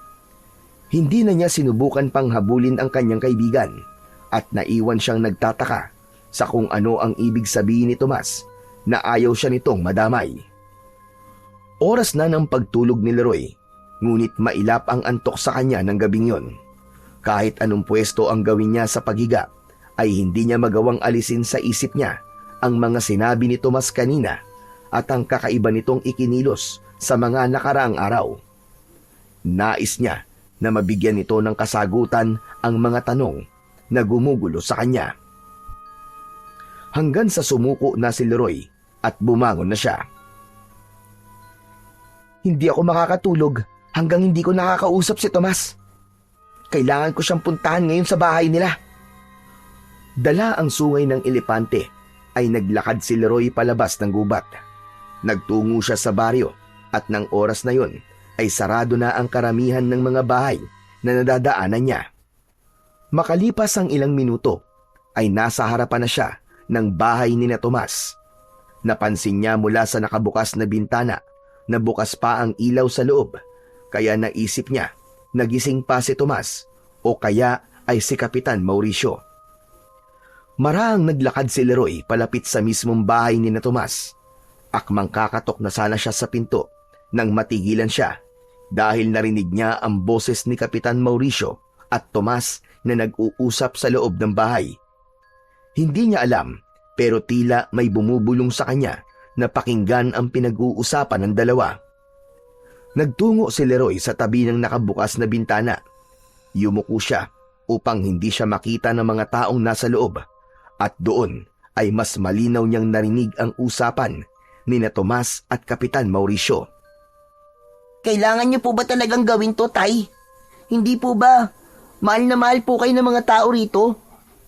S1: Hindi na niya sinubukan pang habulin ang kanyang kaibigan at naiwan siyang nagtataka sa kung ano ang ibig sabihin ni Tomas na ayaw siya nitong madamay. Oras na ng pagtulog ni Leroy, ngunit mailap ang antok sa kanya ng gabing yon. Kahit anong pwesto ang gawin niya sa paghiga, ay hindi niya magawang alisin sa isip niya ang mga sinabi ni Tomas kanina at ang kakaiba nitong ikinilos sa mga nakaraang araw. Nais niya na mabigyan nito ng kasagutan ang mga tanong na gumugulo sa kanya. Hanggang sa sumuko na si Leroy at bumangon na siya. Hindi ako makakatulog hanggang hindi ko nakakausap si Tomas. Kailangan ko siyang puntahan ngayon sa bahay nila. Dala ang sungay ng elepante ay naglakad si Leroy palabas ng gubat. Nagtungo siya sa baryo at ng oras na yon ay sarado na ang karamihan ng mga bahay na nadadaanan niya. Makalipas ang ilang minuto ay nasa harapan na siya ng bahay ni na Tomas. Napansin niya mula sa nakabukas na bintana na bukas pa ang ilaw sa loob, kaya naisip niya nagising pa si Tomas o kaya ay si Kapitan Mauricio. Maraang naglakad si Leroy palapit sa mismong bahay ni na Tomas. Akmang kakatok na sana siya sa pinto nang matigilan siya dahil narinig niya ang boses ni Kapitan Mauricio at Tomas na nag-uusap sa loob ng bahay. Hindi niya alam pero tila may bumubulong sa kanya na pakinggan ang pinag-uusapan ng dalawa. Nagtungo si Leroy sa tabi ng nakabukas na bintana. Yumuko siya upang hindi siya makita ng mga taong nasa loob at doon ay mas malinaw niyang narinig ang usapan ni na Tomas at Kapitan Mauricio.
S2: Kailangan niyo po ba talagang gawin to, Tay? Hindi po ba? Mahal na mahal po kayo ng mga tao rito.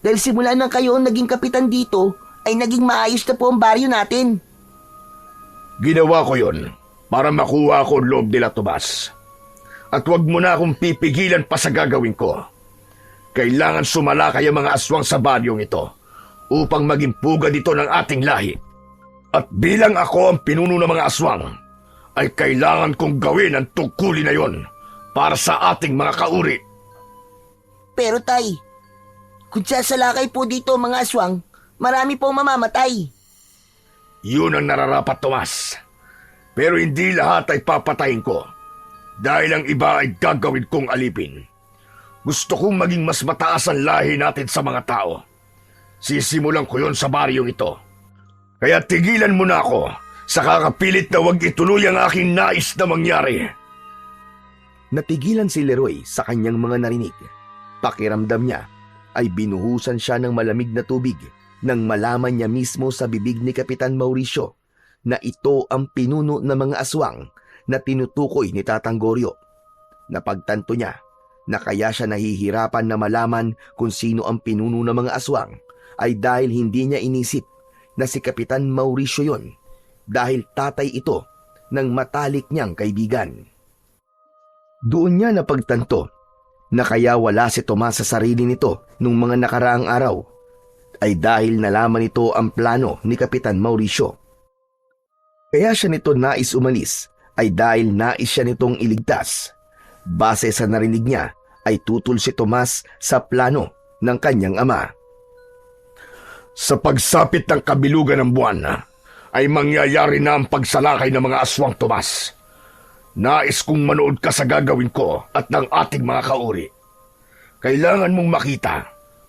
S2: Dahil simula nang kayo ang naging kapitan dito, ay naging maayos na po ang baryo natin.
S3: Ginawa ko yon para makuha ko ang loob nila, Tomas. At huwag mo na akong pipigilan pa sa gagawin ko. Kailangan sumalakay ang mga aswang sa baryong ito upang maging pugad ito ng ating lahi. At bilang ako ang pinuno ng mga aswang, ay kailangan kong gawin ang tungkulin na yon para sa ating mga kauri.
S2: Pero Tay, kung sasalakay po dito mga aswang, marami pong mamamatay.
S3: Yun ang nararapat, Tomas. Pero hindi lahat ay papatayin ko dahil ang iba ay gagawin kong alipin. Gusto kong maging mas mataas ang lahi natin sa mga tao. Sisimulan ko yon sa baryong ito. Kaya tigilan mo na ako sa kakapilit na huwag ituloy ang aking nais na mangyari.
S1: Natigilan si Leroy sa kanyang mga narinig. Pakiramdam niya ay binuhusan siya ng malamig na tubig nang malaman niya mismo sa bibig ni Kapitan Mauricio na ito ang pinuno ng mga aswang na tinutukoy ni Tatang Goryo. Napagtanto niya na kaya siya nahihirapan na malaman kung sino ang pinuno ng mga aswang ay dahil hindi niya inisip na si Kapitan Mauricio yon, dahil tatay ito ng matalik niyang kaibigan. Doon niya napagtanto na kaya wala si Tomas sa sarili nito nung mga nakaraang araw ay dahil nalaman nito ang plano ni Kapitan Mauricio. Kaya siya nito nais umalis ay dahil nais siya nitong iligtas. Base sa narinig niya ay tutol si Tomas sa plano ng kanyang ama.
S3: Sa pagsapit ng kabilugan ng buwan, ay mangyayari na ang pagsalakay ng mga aswang, Tomas. Nais kong manood ka sa gagawin ko at ng ating mga kauri. Kailangan mong makita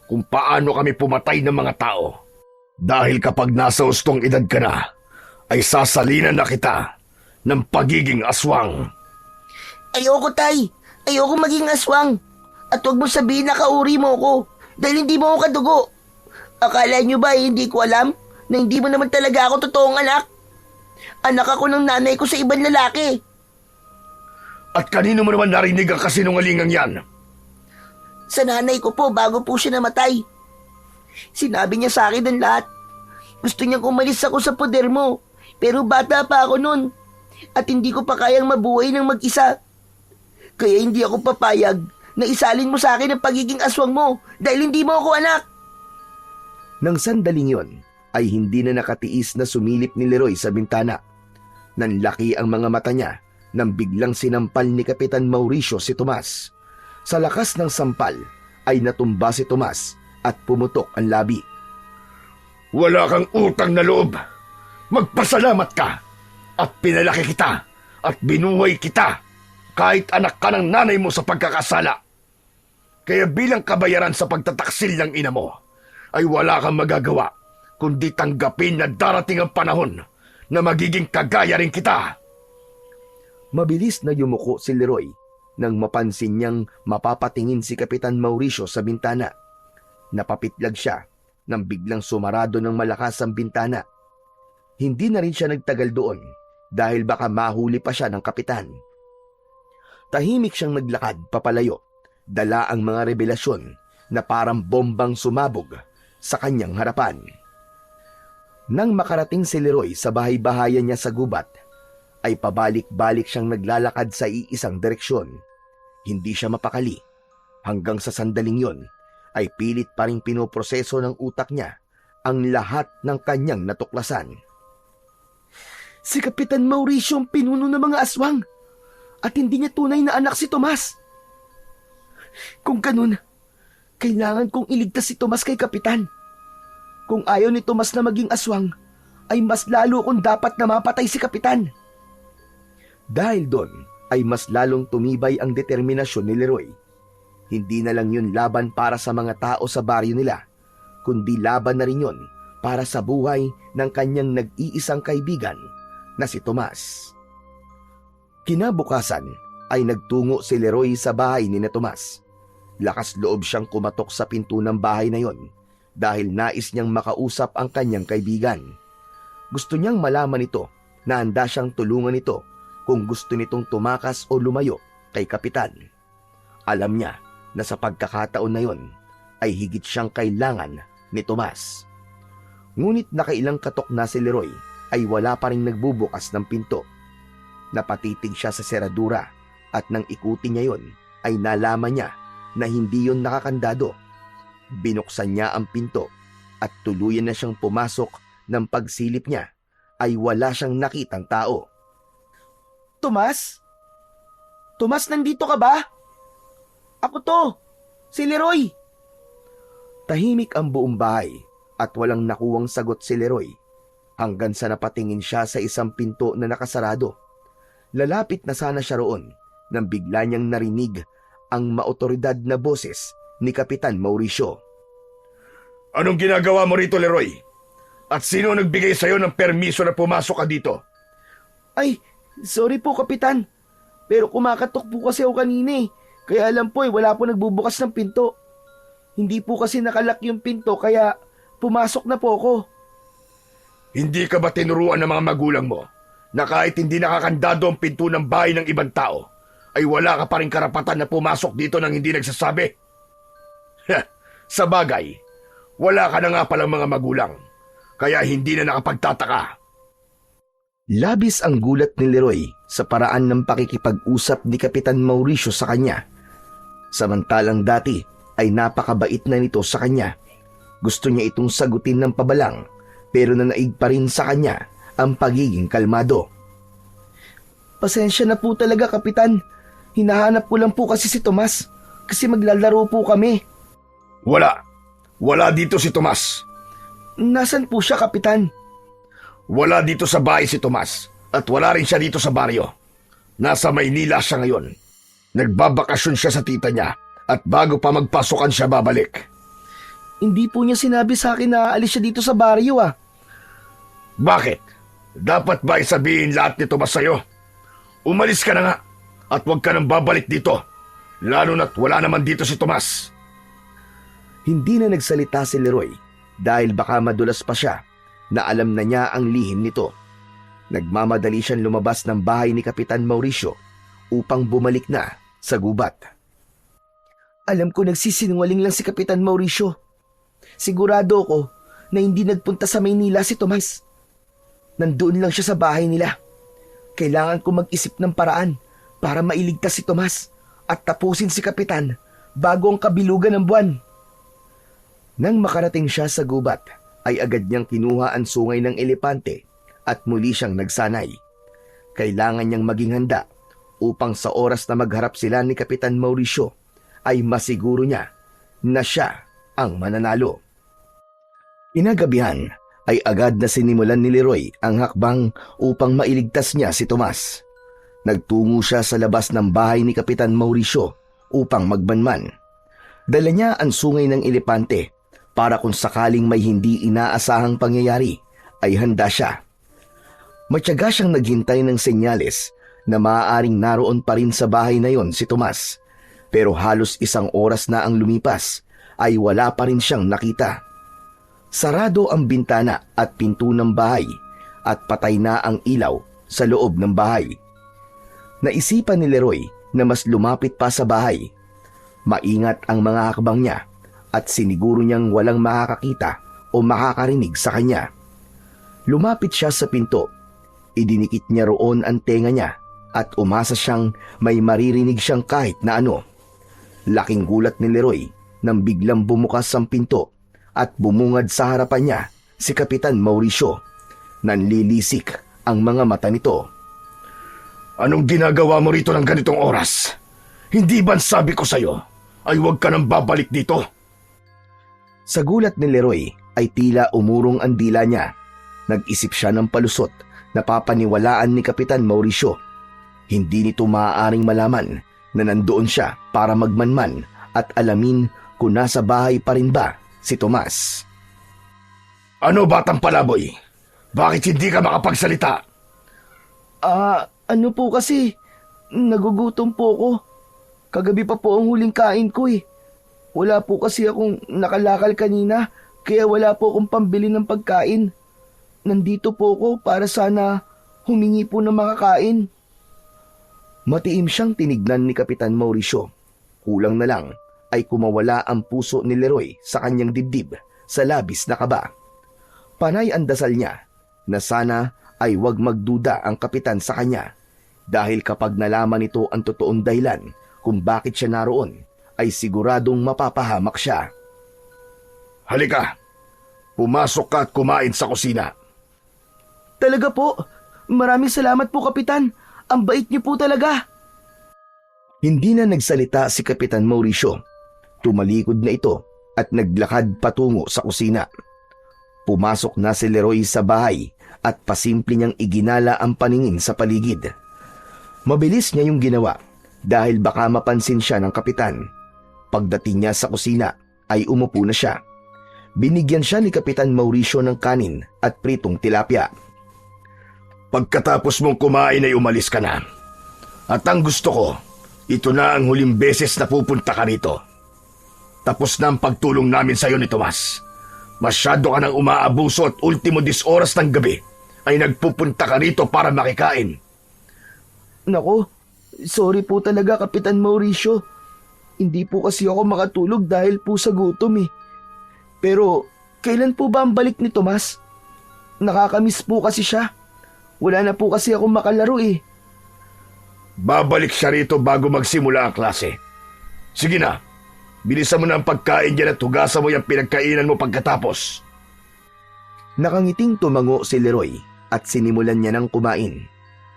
S3: kung paano kami pumatay ng mga tao. Dahil kapag nasa ustong edad ka na, ay sasalinan na kita ng pagiging aswang.
S2: Ayoko, tay. Ayoko maging aswang. At huwag mo sabihin na kauri mo ko dahil hindi mo ako kadugo. Akala niyo ba hindi ko alam na hindi mo naman talaga ako totoong anak? Anak ako ng nanay ko sa ibang lalaki.
S3: At kanino mo naman narinig ang kasinungalingang yan?
S2: Sa nanay ko po bago po siya namatay. Sinabi niya sa akin ang lahat. Gusto niyang umalis ako sa poder mo. Pero bata pa ako nun. At hindi ko pa kayang mabuhay ng mag-isa. Kaya hindi ako papayag na isalin mo sa akin ang pagiging aswang mo dahil hindi mo ako anak.
S1: Nang sandaling yon, ay hindi na nakatiis na sumilip ni Leroy sa bintana. Nanlaki ang mga mata niya nang biglang sinampal ni Kapitan Mauricio si Tomas. Sa lakas ng sampal ay natumba si Tomas at pumutok ang labi.
S3: Wala kang utang na loob. Magpasalamat ka at pinalaki kita at binuhay kita kahit anak ka ng nanay mo sa pagkakasala. Kaya bilang kabayaran sa pagtataksil ng ina mo, ay wala kang magagawa kundi tanggapin na darating ang panahon na magiging kagaya rin kita.
S1: Mabilis na yumuko si Leroy nang mapansin niyang mapapatingin si Kapitan Mauricio sa bintana. Napapitlag siya nang biglang sumarado ng malakas ang bintana. Hindi na rin siya nagtagal doon dahil baka mahuli pa siya ng kapitan. Tahimik siyang naglakad papalayo, dala ang mga revelasyon na parang bombang sumabog sa kanyang harapan. Nang makarating si Leroy sa bahay-bahayan niya sa gubat, ay pabalik-balik siyang naglalakad sa iisang direksyon. Hindi siya mapakali. Hanggang sa sandaling yon, ay pilit pa ring pinoproseso ng utak niya ang lahat ng kanyang natuklasan. Si Kapitan Mauricio ang pinuno ng mga aswang at hindi niya tunay na anak si Tomas. Kung ganun, kailangan kong iligtas si Tomas kay Kapitan. Kung ayaw ni Tomas na maging aswang, ay mas lalo kong dapat na mapatay si Kapitan. Dahil doon ay mas lalong tumibay ang determinasyon ni Leroy. Hindi na lang yun laban para sa mga tao sa baryo nila, kundi laban na rin yun para sa buhay ng kanyang nag-iisang kaibigan na si Tomas. Kinabukasan ay nagtungo si Leroy sa bahay ni na Tomas. Lakas loob siyang kumatok sa pinto ng bahay na yon dahil nais niyang makausap ang kanyang kaibigan. Gusto niyang malaman ito na handa siyang tulungan ito kung gusto nitong tumakas o lumayo kay Kapitan. Alam niya na sa pagkakataon na yon ay higit siyang kailangan ni Tomas. Ngunit nakailang katok na si Leroy ay wala pa rin nagbubukas ng pinto. Napatitig siya sa seradura at nang ikuti niya yon ay nalaman niya na hindi yon nakakandado. Binuksan niya ang pinto at tuluyan na siyang pumasok. Nang pagsilip niya ay wala siyang nakitang tao. Tomas? Tomas, nandito ka ba? Ako to, si Leroy. Tahimik ang buong bahay at walang nakuwang sagot si Leroy hanggang sa napatingin siya sa isang pinto na nakasarado. Lalapit na sana siya roon nang bigla niyang narinig ang maotoridad na boses ni Kapitan Mauricio.
S3: Anong ginagawa mo rito, Leroy? At sino nagbigay sa'yo ng permiso na pumasok ka dito?
S1: Ay, sorry po, Kapitan. Pero kumakatok po kasi ako kanina eh. Kaya alam po wala po nagbubukas ng pinto. Hindi po kasi nakalak yung pinto kaya pumasok na po ako.
S3: Hindi ka ba tinuruan ng mga magulang mo na kahit hindi nakakandado ang pinto ng bahay ng ibang tao, ay wala ka pa rin karapatan na pumasok dito nang hindi nagsasabi? Sa bagay, wala ka na nga palang mga magulang, kaya hindi na nakapagtataka.
S1: Labis ang gulat ni Leroy sa paraan ng pakikipag-usap ni Kapitan Mauricio sa kanya. Samantalang dati ay napakabait na nito sa kanya. Gusto niya itong sagutin ng pabalang pero nanaig pa rin sa kanya ang pagiging kalmado. Pasensya na po talaga, Kapitan. Hinahanap ko lang po kasi si Tomas kasi maglalaro po kami.
S3: Wala dito si Tomas.
S1: Nasaan po siya, Kapitan?
S3: Wala dito sa bahay si Tomas at wala rin siya dito sa baryo. Nasa Maynila siya ngayon. Nagbabakasyon siya sa tita niya at bago pa magpasukan siya babalik.
S1: Hindi po niya sinabi sa akin na aalis siya dito sa baryo ah.
S3: Bakit? Dapat ba isabihin lahat ni Tomas sa'yo? Umalis ka na nga at huwag ka nang babalik dito. Lalo na't wala naman dito si Tomas.
S1: Hindi na nagsalita si Leroy dahil baka madulas pa siya na alam na niya ang lihim nito. Nagmamadali siyang lumabas ng bahay ni Kapitan Mauricio upang bumalik na sa gubat. Alam ko nagsisinungaling lang si Kapitan Mauricio. Sigurado ko na hindi nagpunta sa Maynila si Tomas. Nandoon lang siya sa bahay nila. Kailangan ko mag-isip ng paraan para mailigtas si Tomas at tapusin si Kapitan bago ang kabilugan ng buwan. Nang makarating siya sa gubat, ay agad niyang kinuha ang sungay ng elepante at muli siyang nagsanay. Kailangan niyang maging handa upang sa oras na magharap sila ni Kapitan Mauricio ay masiguro niya na siya ang mananalo. Inagabihan ay agad na sinimulan ni Leroy ang hakbang upang mailigtas niya si Tomas. Nagtungo siya sa labas ng bahay ni Kapitan Mauricio upang magbanman. Dala niya ang sungay ng elepante para kung sakaling may hindi inaasahang pangyayari ay handa siya. Matyaga siyang naghintay ng senyales na maaaring naroon pa rin sa bahay na yon si Tomas. Pero halos isang oras na ang lumipas ay wala pa rin siyang nakita. Sarado ang bintana at pinto ng bahay at patay na ang ilaw sa loob ng bahay. Naisipan ni Leroy na mas lumapit pa sa bahay. Maingat ang mga hakbang niya at siniguro niyang walang makakakita o makakarinig sa kanya. Lumapit siya sa pinto. Idinikit niya roon ang tenga niya at umasa siyang may maririnig siyang kahit na ano. Laking gulat ni Leroy nang biglang bumukas ang pinto at bumungad sa harapan niya si Kapitan Mauricio. Nanlilisik ang mga mata nito.
S3: Anong ginagawa mo rito ng ganitong oras? Hindi ba sabi ko sa'yo ay huwag ka nang babalik dito?
S1: Sa gulat ni Leroy ay tila umurong ang dila niya. Nag-isip siya ng palusot na papaniwalaan ni Kapitan Mauricio. Hindi nito maaaring malaman na nandoon siya para magmanman at alamin kung nasa bahay pa rin ba si Tomas.
S3: Ano batang palaboy? Bakit hindi ka makapagsalita?
S1: Ano po kasi, nagugutom po ako. Kagabi pa po ang huling kain ko eh. Wala po kasi akong nakalakal kanina, kaya wala po akong pambili ng pagkain. Nandito po ako para sana humingi po ng makakain. Matiim siyang tinignan ni Kapitan Mauricio. Kulang na lang ay kumawala ang puso ni Leroy sa kanyang dibdib sa labis na kaba. Panay ang dasal niya na sana ay wag magduda ang kapitan sa kanya dahil kapag nalaman nito ang totoong dahilan kung bakit siya naroon, ay siguradong mapapahamak siya.
S3: Halika, pumasok ka at kumain sa kusina.
S1: Talaga po? Maraming salamat po, Kapitan. Ang bait niyo po talaga. Hindi na nagsalita si Kapitan Mauricio. Tumalikod na ito at naglakad patungo sa kusina. Pumasok na si Leroy sa bahay at pasimple niyang iginala ang paningin sa paligid. Mabilis niya yung ginawa dahil baka mapansin siya ng kapitan. Pagdating niya sa kusina ay umupo na siya. Binigyan siya ni Kapitan Mauricio ng kanin at pritong tilapia.
S3: Pagkatapos mong kumain ay umalis ka na. At ang gusto ko, ito na ang huling beses na pupunta ka rito. Tapos na ang pagtulong namin sa iyo ni Tomas. Masyado ka nang umaabuso at ultimo 10 oras ng gabi ay nagpupunta ka rito para makikain.
S5: Nako, sorry po talaga Kapitan Mauricio. Hindi po kasi ako makatulog dahil po sa gutom eh. Pero kailan po ba ang balik ni Tomas? Nakakamiss po kasi siya. Wala na po kasi ako makalaro eh.
S3: Babalik siya rito bago magsimula ang klase. Sige na, bilisan mo na ang pagkain dyan at hugasan mo yung pinagkainan mo pagkatapos.
S1: Nakangiting tumango si Leroy at sinimulan niya ng kumain,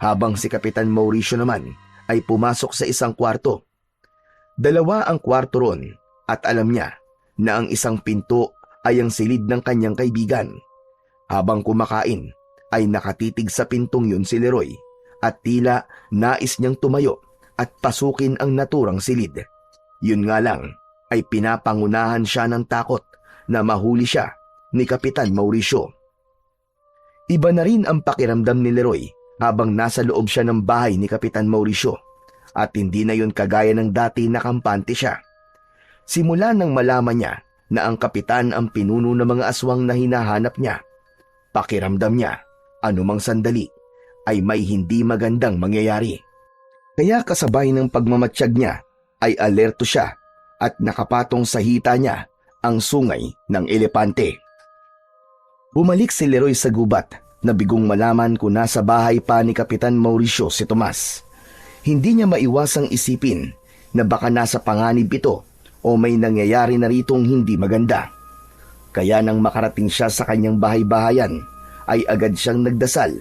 S1: habang si Kapitan Mauricio naman ay pumasok sa isang kwarto. 2 ang kwarto ron at alam niya na ang isang pinto ay ang silid ng kanyang kaibigan. Habang kumakain ay nakatitig sa pintong yun si Leroy at tila nais niyang tumayo at pasukin ang naturang silid. Yun nga lang ay pinapangunahan siya ng takot na mahuli siya ni Kapitan Mauricio. Iba na rin ang pakiramdam ni Leroy habang nasa loob siya ng bahay ni Kapitan Mauricio at hindi na yun kagaya ng dati na kampante siya. Simula nang malaman niya na ang kapitan ang pinuno ng mga aswang na hinahanap niya, pakiramdam niya anumang sandali ay may hindi magandang mangyayari. Kaya kasabay ng pagmamatsyag niya ay alerto siya at nakapatong sa hita niya ang sungay ng elepante. Bumalik si Leroy sa gubat na bigong malaman kung nasa bahay pa ni Kapitan Mauricio si Tomas. Hindi niya maiwasang isipin na baka nasa panganib ito o may nangyayari na ritong hindi maganda. Kaya nang makarating siya sa kanyang bahay-bahayan ay agad siyang nagdasal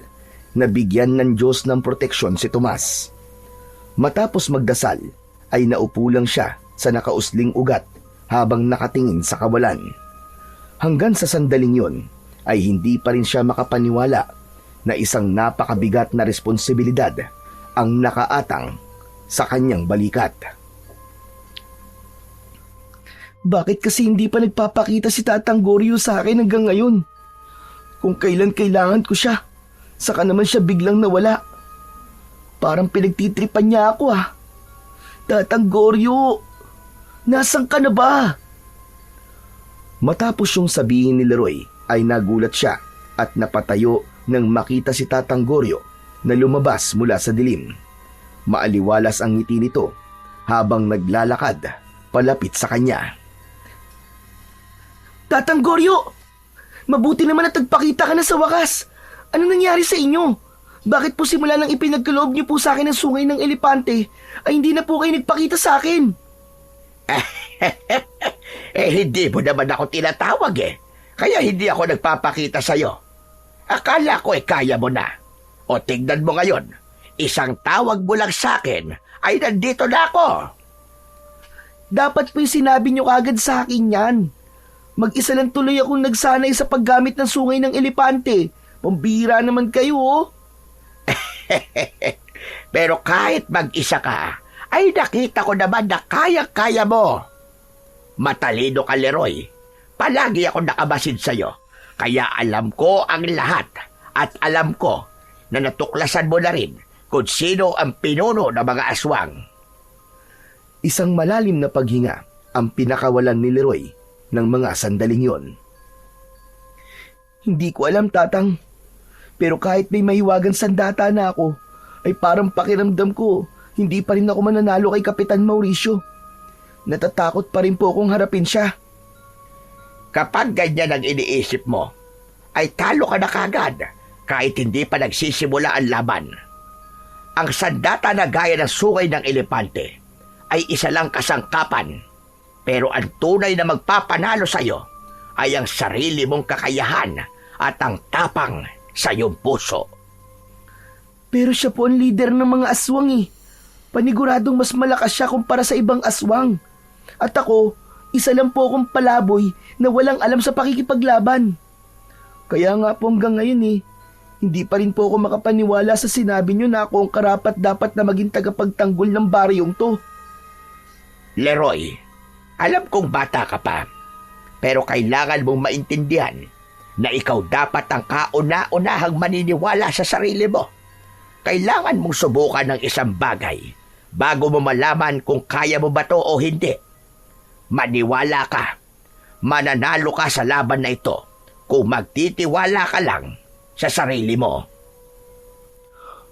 S1: na bigyan ng Diyos ng proteksyon si Tomas. Matapos magdasal ay naupo lang siya sa nakausling ugat habang nakatingin sa kawalan. Hanggang sa sandaling yun ay hindi pa rin siya makapaniwala na isang napakabigat na responsibilidad ang nakaatang sa kanyang balikat.
S5: Bakit kasi hindi pa nagpapakita si Tatang Goryo sa akin hanggang ngayon? Kung kailan kailangan ko siya, saka naman siya biglang nawala. Parang pinagtitripan niya ako ah. Tatang Goryo, nasan ka na ba?
S1: Matapos yung sabihin ni Leroy ay nagulat siya at napatayo nang makita si Tatang Goryo na lumabas mula sa dilim. Maaliwalas ang ngiti nito habang naglalakad palapit sa kanya.
S5: Tatang Goryo, mabuti naman at nagpakita ka na sa wakas. Ano nangyari sa inyo? Bakit po simula nang ipinagkaloob niyo po sa akin ang sungay ng elepante ay hindi na po kayo nagpakita sa akin?
S4: Hindi mo naman ako tinatawag eh. Kaya hindi ako nagpapakita sa'yo. Akala ko kaya mo na. O tignan mo ngayon, isang tawag mo lang sa akin ay nandito na ako.
S5: Dapat po yung sinabi niyo kagad sa akin yan. Mag-isa lang tuloy akong nagsanay sa paggamit ng sungay ng elepante. Pambira naman kayo oh.
S4: Pero kahit mag-isa ka, ay nakita ko naman na kaya-kaya mo. Matalino ka, Leroy. Palagi ako nakabasid sa'yo. Kaya alam ko ang lahat. At alam ko na natuklasan mo na rin kung sino ang pinuno ng mga aswang.
S1: Isang malalim na paghinga ang pinakawalan ni Leroy ng mga sandaling yon.
S5: Hindi ko alam, Tatang. Pero kahit may mahiwagang sandata na ako, ay parang pakiramdam ko, hindi pa rin ako mananalo kay Kapitan Mauricio. Natatakot pa rin po akong harapin siya.
S4: Kapag ganyan ang iniisip mo, ay talo ka na kagad kahit hindi pa nagsisimula ang laban. Ang sandata na gaya ng sungay ng elepante ay isa lang kasangkapan, pero ang tunay na magpapanalo sa'yo ay ang sarili mong kakayahan at ang tapang sa iyong puso.
S5: Pero siya po ang leader ng mga aswang eh. Paniguradong mas malakas siya kumpara sa ibang aswang. At ako, isa lang po akong palaboy na walang alam sa pakikipaglaban. Kaya nga po hanggang ngayon eh, hindi pa rin po ako makapaniwala sa sinabi niyo na ako ang karapat-dapat na maging tagapagtanggol ng baryong to.
S4: Leroy, alam kong bata ka pa, Pero kailangan mong maintindihan na ikaw dapat ang kauna-unahang maniniwala sa sarili mo. Kailangan mong subukan ng isang bagay bago mo malaman kung kaya mo ba to o hindi. Maniwala ka. Mananalo ka sa laban na ito kung magtitiwala ka lang sa sarili mo.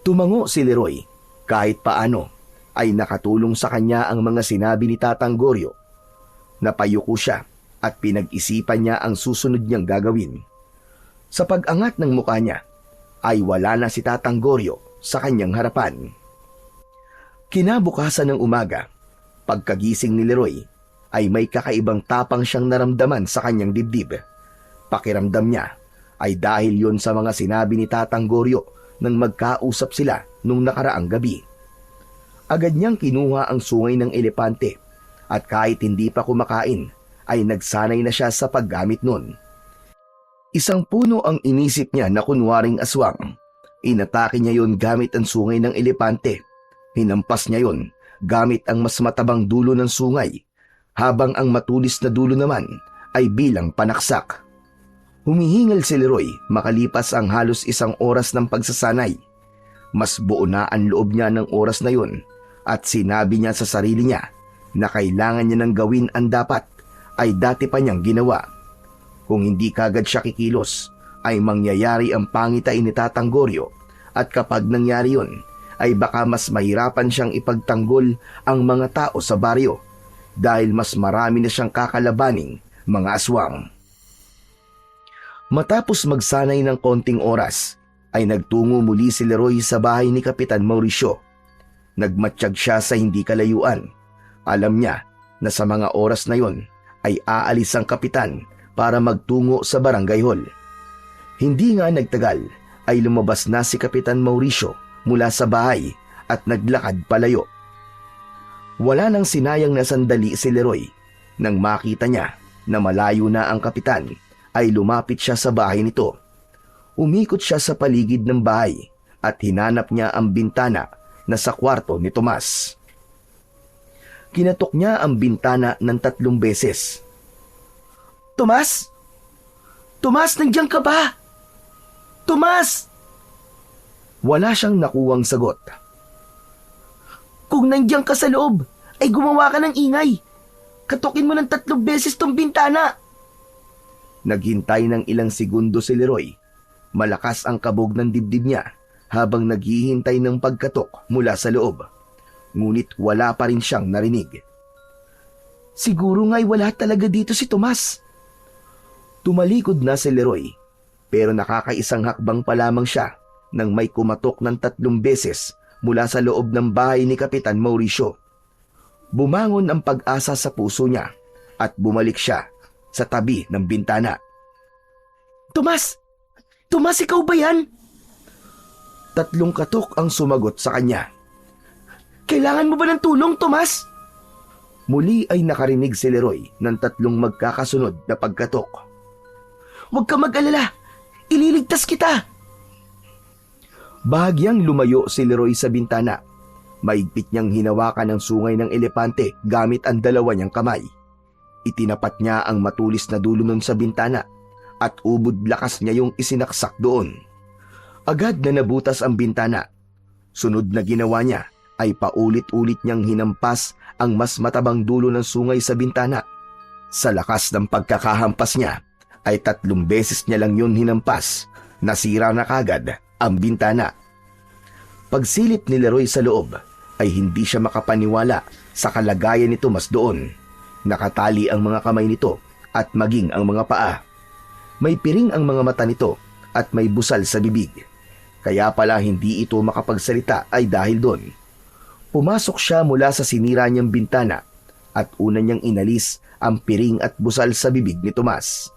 S1: Tumango si Leroy. Kahit paano ay nakatulong sa kanya ang mga sinabi ni Tatang Goryo. Napayuko siya at pinag-isipan niya ang susunod niyang gagawin. Sa pag-angat ng mukha niya ay wala na si Tatang Goryo sa kanyang harapan. Kinabukasan ng umaga, pagkagising ni Leroy ay may kakaibang tapang siyang naramdaman sa kanyang dibdib. Pakiramdam niya ay dahil yon sa mga sinabi ni Tatang Goryo nang magkausap sila nung nakaraang gabi. Agad niyang kinuha ang sungay ng elepante at kahit hindi pa kumakain ay nagsanay na siya sa paggamit nun. Isang puno ang inisip niya na kunwaring aswang. Inatake niya yon gamit ang sungay ng elepante. Hinampas niya yon gamit ang mas matabang dulo ng sungay, habang ang matulis na dulo naman ay bilang panaksak. Humihingal si Leroy makalipas ang halos 1 oras ng pagsasanay. Mas buo na ang loob niya ng oras na yun at sinabi niya sa sarili niya na kailangan niya nang gawin ang dapat ay dati pa niyang ginawa. Kung hindi kagad siya kikilos ay mangyayari ang pangitain ni Tatang Goryo at kapag nangyari yun ay baka mas mahirapan siyang ipagtanggol ang mga tao sa baryo dahil mas marami na siyang kakalabaning mga aswang. Matapos magsanay ng konting oras, ay nagtungo muli si Leroy sa bahay ni Kapitan Mauricio. Nagmatsyag siya sa hindi kalayuan. Alam niya na sa mga oras na yon ay aalis ang kapitan para magtungo sa barangay hall. Hindi nga nagtagal ay lumabas na si Kapitan Mauricio mula sa bahay at naglakad palayo. Wala nang sinayang na sandali si Leroy. Nang makita niya na malayo na ang kapitan, ay lumapit siya sa bahay nito. Umikot siya sa paligid ng bahay at hinanap niya ang bintana na sa kwarto ni Tomas. Kinatok niya ang bintana ng 3 beses.
S5: Tomas? Tomas, nandiyan ka ba? Tomas!
S1: Wala siyang nakuwang sagot.
S5: Kung nandiyan ka sa loob, ay gumawa ka ng ingay. Katukin mo ng 3 beses tong bintana.
S1: Naghintay ng ilang segundo si Leroy. Malakas ang kabog ng dibdib niya habang naghihintay ng pagkatok mula sa loob. Ngunit wala pa rin siyang narinig.
S5: Siguro nga'y wala talaga dito si Tomas.
S1: Tumalikod na si Leroy, pero nakakaisang hakbang pa lamang siya nang may kumatok ng 3 beses mula sa loob ng bahay ni Kapitan Mauricio. Bumangon ang pag-asa sa puso niya at bumalik siya sa tabi ng bintana.
S5: Tomas! Tomas, ikaw ba yan?
S1: 3 katok ang sumagot sa kanya.
S5: Kailangan mo ba ng tulong, Tomas?
S1: Muli ay nakarinig si Leroy ng 3 magkakasunod na pagkatok.
S5: Huwag ka mag-alala. Ililigtas kita.
S1: Bahagyang lumayo si Leroy sa bintana. Maigpit niyang hinawakan ang sungay ng elepante gamit ang 2 niyang kamay. Itinapat niya ang matulis na dulo nun sa bintana at ubod lakas niya yung isinaksak doon. Agad na nabutas ang bintana. Sunod na ginawa niya ay paulit-ulit niyang hinampas ang mas matabang dulo ng sungay sa bintana. Sa lakas ng pagkakahampas niya ay 3 beses niya lang yun hinampas. Nasira na kagad ang bintana. Pagsilip ni Leroy sa loob ay hindi siya makapaniwala sa kalagayan ni Tomas doon. Nakatali ang mga kamay nito at maging ang mga paa. May piring ang mga mata nito at may busal sa bibig. Kaya pala hindi ito makapagsalita ay dahil doon. Pumasok siya mula sa sinira niyang bintana at una niyang inalis ang piring at busal sa bibig ni Tomas.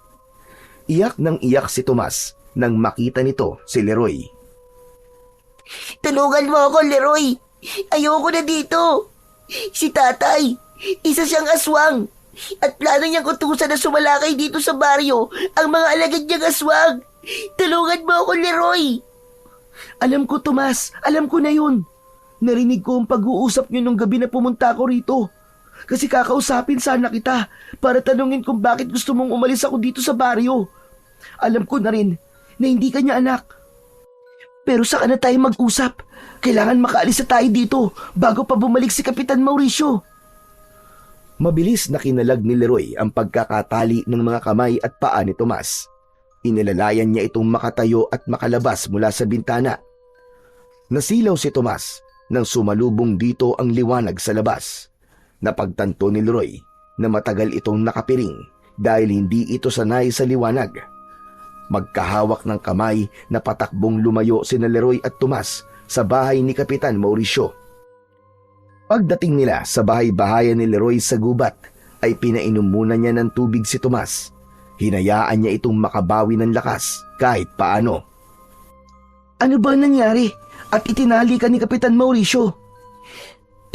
S1: Iyak nang iyak si Tomas nang makita nito si Leroy.
S2: Tulungan mo ako, Leroy. Ayoko na dito. Si tatay, isa siyang aswang. At plano niyang utusan na sumalakay dito sa baryo ang mga alagad niyang aswang. Tulungan mo ako, Leroy.
S5: Alam ko, Tomas. Alam ko na yun. Narinig ko ang pag-uusap niyo nung gabi na pumunta ako rito. Kasi kakausapin sana kita para tanungin kung bakit gusto mong umalis ako dito sa baryo. Alam ko na rin na hindi ka niya anak. Pero saka na tayo mag-usap? Kailangan makaalis na tayo dito bago pa bumalik si Kapitan Mauricio.
S1: Mabilis na kinalag ni Leroy ang pagkakatali ng mga kamay at paa ni Tomas. Inilalayan niya itong makatayo at makalabas mula sa bintana. Nasilaw si Tomas nang sumalubong dito ang liwanag sa labas. Napagtanto ni Leroy na matagal itong nakapiring dahil hindi ito sanay sa liwanag. Magkahawak ng kamay na patakbong lumayo sina Leroy at Tomas sa bahay ni Kapitan Mauricio. Pagdating nila sa bahay-bahayan ni Leroy sa gubat, ay pinainom muna niya ng tubig si Tomas. Hinayaan niya itong makabawi ng lakas kahit paano.
S5: Ano ba nangyari at itinali ka ni Kapitan Mauricio?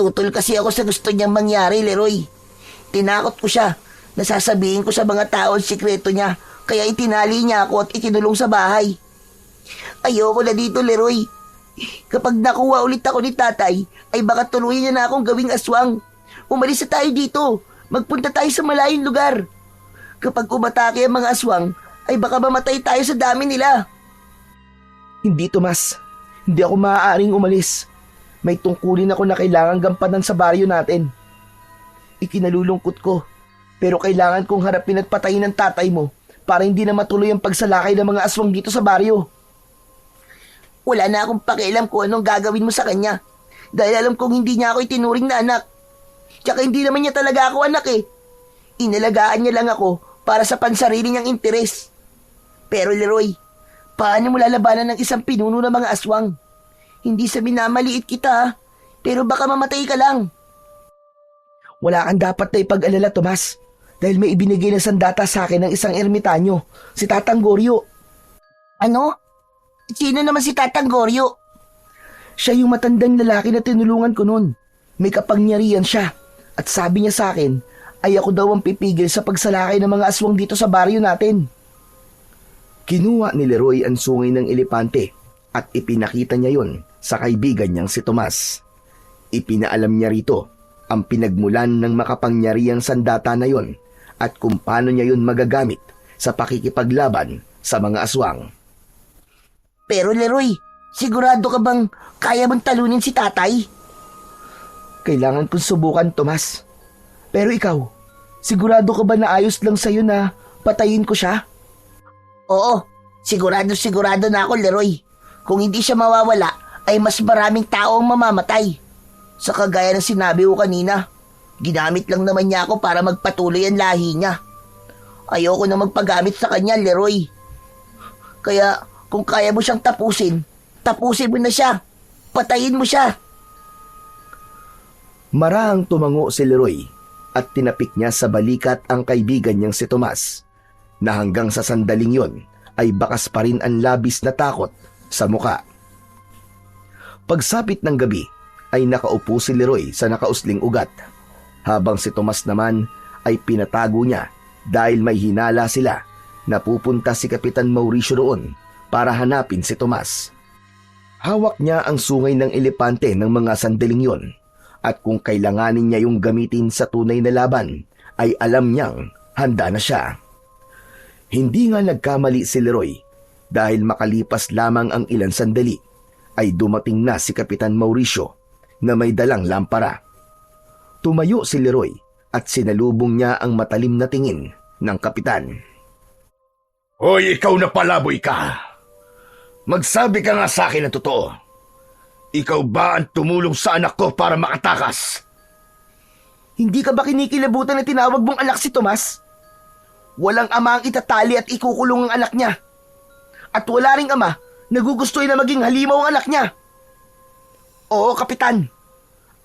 S2: Tutol kasi ako sa gusto niyang mangyari, Leroy. Tinakot ko siya. Nasasabihin ko sa mga tao ang sikreto niya, kaya itinali niya ako at ikinulong sa bahay. Ayoko na dito, Leroy. Kapag nakuha ulit ako ni tatay, ay baka tuluyan niya na akong gawing aswang. Umalis na tayo dito. Magpunta tayo sa malayong lugar. Kapag umatake ang mga aswang, ay baka mamatay tayo sa dami nila.
S5: Hindi, Tomas. Hindi ako maaaring umalis. May tungkulin ako na kailangan gampanan sa baryo natin. Ikinalulungkot ko, pero kailangan kong harapin at patayin ang tatay mo para hindi na matuloy ang pagsalakay ng mga aswang dito sa baryo.
S2: Wala na akong pakialam kung anong gagawin mo sa kanya. Dahil alam kong hindi niya ako itinuring na anak. Tsaka hindi naman niya talaga ako anak eh. Inalagaan niya lang ako para sa pansarili niyang interes. Pero Leroy, paano mo lalabanan ng isang pinuno ng mga aswang? Hindi sa minamaliit kita, pero baka mamatay ka lang.
S5: Wala kang dapat na ipag-alala, Tomas. Dahil may ibinigay na sandata sa akin ng isang ermitanyo, si Tatang Goryo.
S2: Ano? Sino naman si Tatang Goryo?
S5: Siya yung matandang lalaki na tinulungan ko noon. May kapangyarihan siya. At sabi niya sa akin, ay ako daw ang pipigil sa pagsalakay ng mga aswang dito sa baryo natin.
S1: Kinuha ni Leroy ang sungay ng elepante at ipinakita niya yon sa kaibigan niyang si Tomas. Ipinaalam niya rito ang pinagmulan ng makapangyarihang sandata na yon at kung paano niya yon magagamit sa pakikipaglaban sa mga aswang.
S2: Pero Leroy, sigurado ka bang kaya mong talunin si tatay?
S5: Kailangan kong subukan, Tomas. Pero ikaw, sigurado ka ba na ayos lang sa'yo na patayin ko siya?
S2: Oo, sigurado na ako, Leroy. Kung hindi siya mawawala, ay mas maraming tao ang mamamatay. Sa kagaya ng sinabi ko kanina, ginamit lang naman niya ako para magpatuloy ang lahi niya. Ayoko na magpagamit sa kanya, Leroy. Kaya kung kaya mo siyang tapusin mo na siya. Patayin mo siya.
S1: Marahang tumango si Leroy at tinapik niya sa balikat ang kaibigan niyang si Tomas, na hanggang sa sandaling yon ay bakas pa rin ang labis na takot sa muka. Pagsapit ng gabi ay nakaupo si Leroy sa nakausling ugat, habang si Tomas naman ay pinatago niya dahil may hinala sila na pupunta si Kapitan Mauricio roon para hanapin si Tomas. Hawak niya ang sungay ng elepante ng mga sandaling yon, at kung kailanganin niya yung gamitin sa tunay na laban, ay alam niyang handa na siya. Hindi nga nagkamali si Leroy dahil makalipas lamang ang ilang sandali ay dumating na si Kapitan Mauricio na may dalang lampara. Tumayo si Leroy at sinalubong niya ang matalim na tingin ng kapitan.
S3: Hoy, ikaw na palaboy ka! Magsabi ka nga sa akin ng totoo. Ikaw ba ang tumulong sa anak ko para makatakas?
S5: Hindi ka ba kinikilabutan na tinawag mong anak si Tomas? Walang ama ang itatali at ikukulong ang anak niya. At wala ring ama na gugustuhin na maging halimaw ang anak niya. Oo, Kapitan.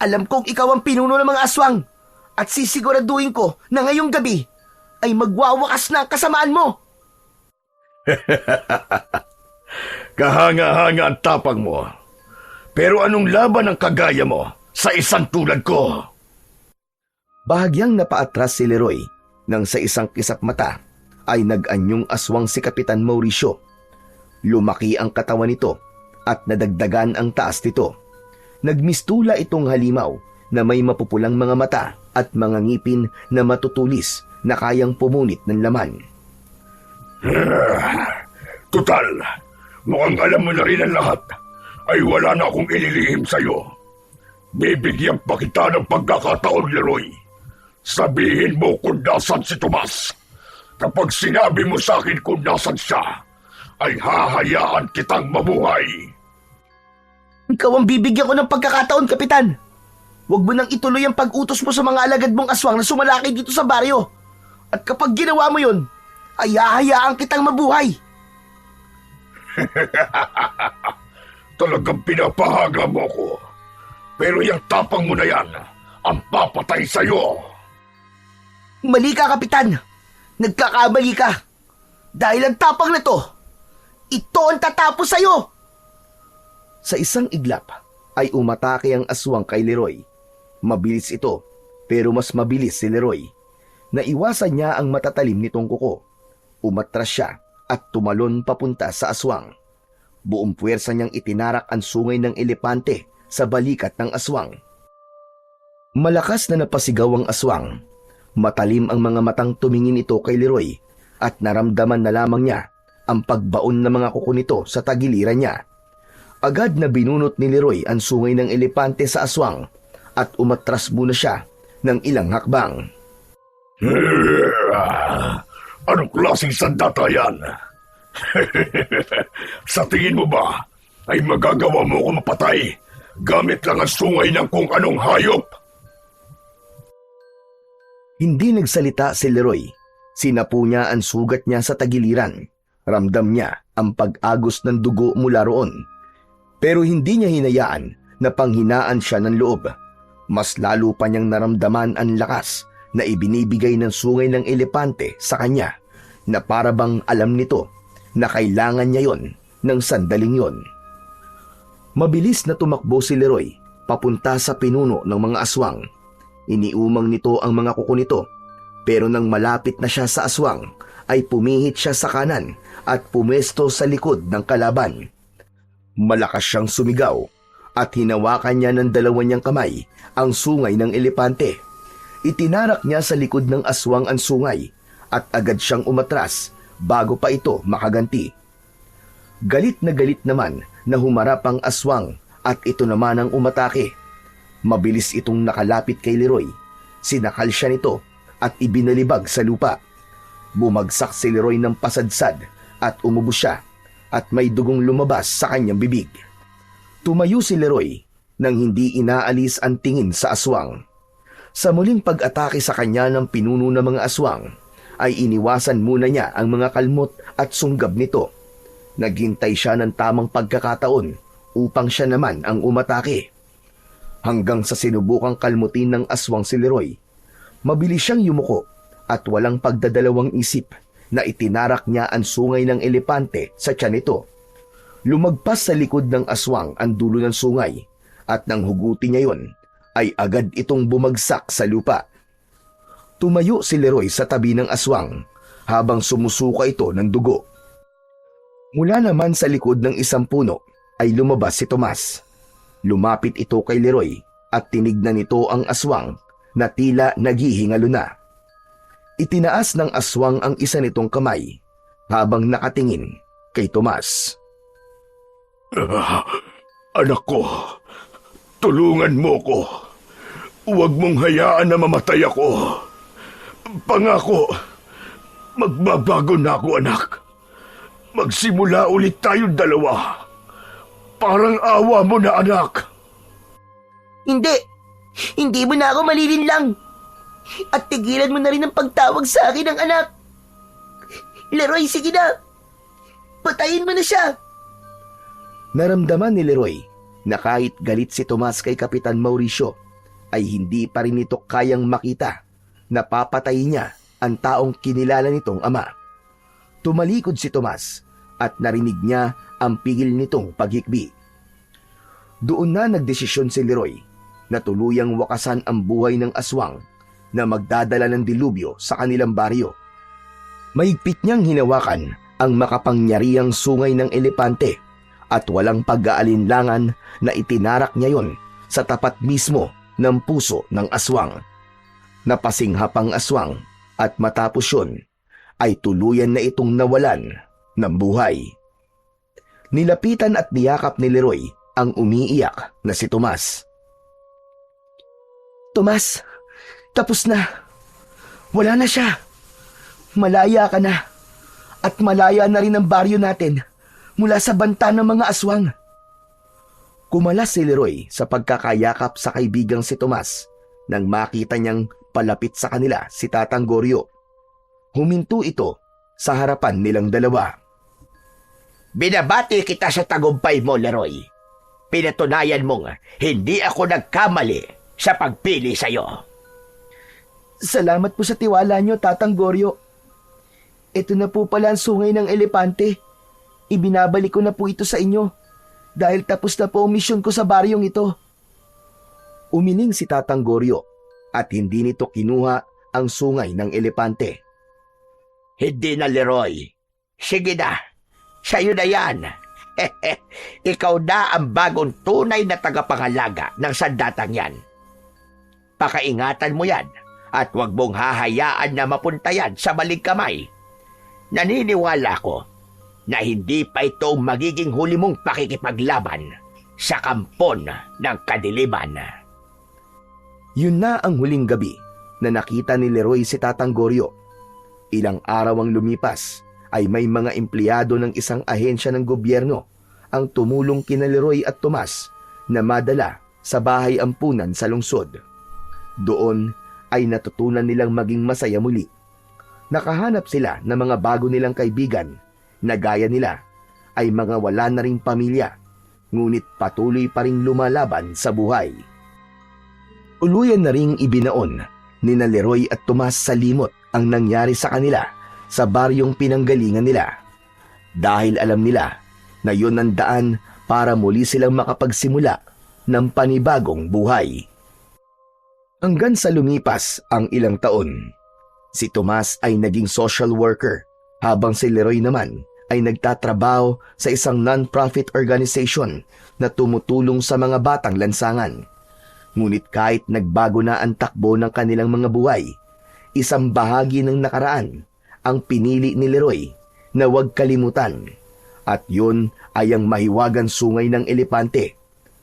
S5: Alam kong ikaw ang pinuno ng mga aswang at sisiguraduhin ko na ngayong gabi ay magwawakas na ang kasamaan mo.
S3: Kahanga-hanga ang tapang mo. Pero anong laban ang kagaya mo sa isang tulad ko?
S1: Bahagyang napaatras si Leroy nang sa isang kisap mata ay nag-anyong aswang si Kapitan Mauricio. Lumaki ang katawan nito at nadagdagan ang taas nito. Nagmistula itong halimaw na may mapupulang mga mata at mga ngipin na matutulis na kayang pumunit ng laman.
S3: Tutal, mukhang alam mo na rin ang lahat. Ay wala na akong ililihim sa'yo. Bibigyan pa kita ng pagkakataon, Leroy. Sabihin mo kung nasan si Tomas. Kapag sinabi mo sa akin kung nasan siya, ay hahayaan kitang mabuhay.
S5: Ikaw ang bibigyan ko ng pagkakataon, Kapitan. Huwag mo nang ituloy ang pag-utos mo sa mga alagad mong aswang na sumalaki dito sa baryo. At kapag ginawa mo yun, ay hahayaan kitang mabuhay.
S3: Talagang pinapahaga mo ko. Pero yung tapang mo na yan, ang papatay sa'yo.
S5: Mali ka, Kapitan. Nagkakamali ka. Dahil ang tapang na to, ito ang tatapos sa'yo.
S1: Sa isang iglap ay umatake ang aswang kay Leroy. Mabilis ito, pero mas mabilis si Leroy. Naiwasan niya ang matatalim nitong kuko. Umatras siya at tumalon papunta sa aswang. Buong puwersa niyang itinarak ang sungay ng elepante sa balikat ng aswang. Malakas na napasigaw ang aswang. Matalim ang mga matang tumingin ito kay Leroy at naramdaman na lamang niya ang pagbaon ng mga kuko nito sa tagiliran niya. Agad na binunot ni Leroy ang sungay ng elepante sa aswang at umatras muna siya ng ilang hakbang.
S3: Anong klaseng sandata yan? Sa tingin mo ba ay magagawa mo ko mapatay gamit lang ang sungay ng kung anong hayop?
S1: Hindi nagsalita si Leroy. Sinapu niya ang sugat niya sa tagiliran. Ramdam niya ang pag-agos ng dugo mula roon. Pero hindi niya hinayaan na panghinaan siya ng loob. Mas lalo pa niyang naramdaman ang lakas na ibinibigay ng sungay ng elepante sa kanya, na parabang alam nito na kailangan niya yon ng sandaling yon. Mabilis na tumakbo si Leroy papunta sa pinuno ng mga aswang. Iniumang nito ang mga kuko nito, pero nang malapit na siya sa aswang ay pumihit siya sa kanan at pumesto sa likod ng kalaban. Malakas siyang sumigaw at hinawakan niya ng dalawa niyang kamay ang sungay ng elepante. Itinarak niya sa likod ng aswang ang sungay at agad siyang umatras bago pa ito makaganti. Galit naman na humarap ang aswang at ito naman ang umatake. Mabilis itong nakalapit kay Leroy. Sinakal siya nito at ibinalibag sa lupa. Bumagsak si Leroy ng pasadsad at umubos siya at may dugong lumabas sa kanyang bibig. Tumayo si Leroy nang hindi inaalis ang tingin sa aswang. Sa muling pag-atake sa kanya ng pinuno ng mga aswang, ay iniwasan muna niya ang mga kalmot at sunggab nito. Naghintay siya ng tamang pagkakataon upang siya naman ang umatake. Hanggang sa sinubukang kalmutin ng aswang si Leroy, mabilis siyang yumuko at walang pagdadalawang isip na itinarak niya ang sungay ng elepante sa tiyan nito. Lumagpas sa likod ng aswang ang dulo ng sungay at nang hugutin niya yon, ay agad itong bumagsak sa lupa. Tumayo si Leroy sa tabi ng aswang habang sumusuka ito ng dugo. Mula naman sa likod ng isang puno ay lumabas si Tomas. Lumapit ito kay Leroy at tinignan nito ang aswang na tila naghihingalo na. Itinaas ng aswang ang isa nitong kamay habang nakatingin kay Tomas.
S3: Anak ko, tulungan mo ko. Huwag mong hayaan na mamatay ako. Pangako, magbabago na ako, anak. Magsimula ulit tayong dalawa. Parang awa mo na, anak.
S2: Hindi! Hindi mo na ako malilinlang! At tigilan mo na rin ang pagtawag sa akin ng anak! Leroy, sige na! Patayin mo na siya!
S1: Naramdaman ni Leroy na kahit galit si Tomas kay Kapitan Mauricio, ay hindi pa rin ito kayang makita na papatayin niya ang taong kinilala nitong ama. Tumalikod si Tomas at narinig niya ang pigil nitong paghikbi. Doon na nagdesisyon si Leroy na tuluyang wakasan ang buhay ng aswang na magdadala ng dilubyo sa kanilang baryo. Mahigpit niyang hinawakan ang makapangyarihang sungay ng elepante at walang pag-aalinlangan na itinarak niya yon sa tapat mismo ng puso ng aswang. Napasinghap ang aswang at matapos yun ay tuluyan na itong nawalan ng buhay. Nilapitan at niyakap ni Leroy ang umiiyak na si Tomas.
S5: Tomas, tapos na. Wala na siya. Malaya ka na. At malaya na rin ang baryo natin mula sa banta ng mga aswang.
S1: Kumalas si Leroy sa pagkakayakap sa kaibigang si Tomas nang makita niyang palapit sa kanila si Tatang Goryo. Huminto ito sa harapan nilang dalawa.
S4: Binabati kita sa tagumpay mo, Leroy. Pinatunayan mong hindi ako nagkamali sa pagpili sa'yo.
S5: Salamat po sa tiwala niyo, Tatang Goryo. Ito na po pala ang sungay ng elepante. Ibinabalik ko na po ito sa inyo dahil tapos na po ang misyon ko sa baryong ito.
S1: Umiling si Tatang Goryo at hindi nito kinuha ang sungay ng elepante.
S4: Hindi na, Leroy. Sige na. Sa'yo na yan. Ikaw na ang bagong tunay na tagapangalaga ng sandatang yan. Pakaingatan mo yan at huwag mong hahayaan na mapunta yan sa maling kamay. Naniniwala ko na hindi pa ito magiging huli mong pakikipaglaban sa kampon ng kadiliman.
S1: Yun na ang huling gabi na nakita ni Leroy si Tatang Goryo. Ilang araw ang lumipas ay may mga empleyado ng isang ahensya ng gobyerno ang tumulong kina Leroy at Tomas na madala sa bahay ampunan sa lungsod. Doon ay natutunan nilang maging masaya muli. Nakahanap sila ng mga bago nilang kaibigan na gaya nila ay mga wala na ring pamilya, ngunit patuloy pa ring lumalaban sa buhay. Uluyan na ring ibinaon ni na Leroy at Tomas sa limot ang nangyari sa kanila sa baryong pinanggalingan nila. Dahil alam nila na yun ang daan para muli silang makapagsimula ng panibagong buhay. Hanggang sa lumipas ang ilang taon, si Tomas ay naging social worker habang si Leroy naman ay nagtatrabaho sa isang non-profit organization na tumutulong sa mga batang lansangan. Ngunit kahit nagbago na ang takbo ng kanilang mga buhay, isang bahagi ng nakaraan ang pinili ni Leroy na huwag kalimutan. At yun ay ang mahiwagang sungay ng elepante.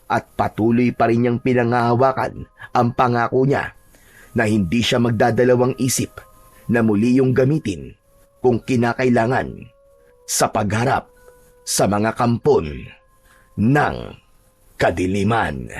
S1: At patuloy pa rin niyang pinangahawakan ang pangako niya na hindi siya magdadalawang isip na muli yung gamitin kung kinakailangan sa pagharap sa mga kampon ng kadiliman.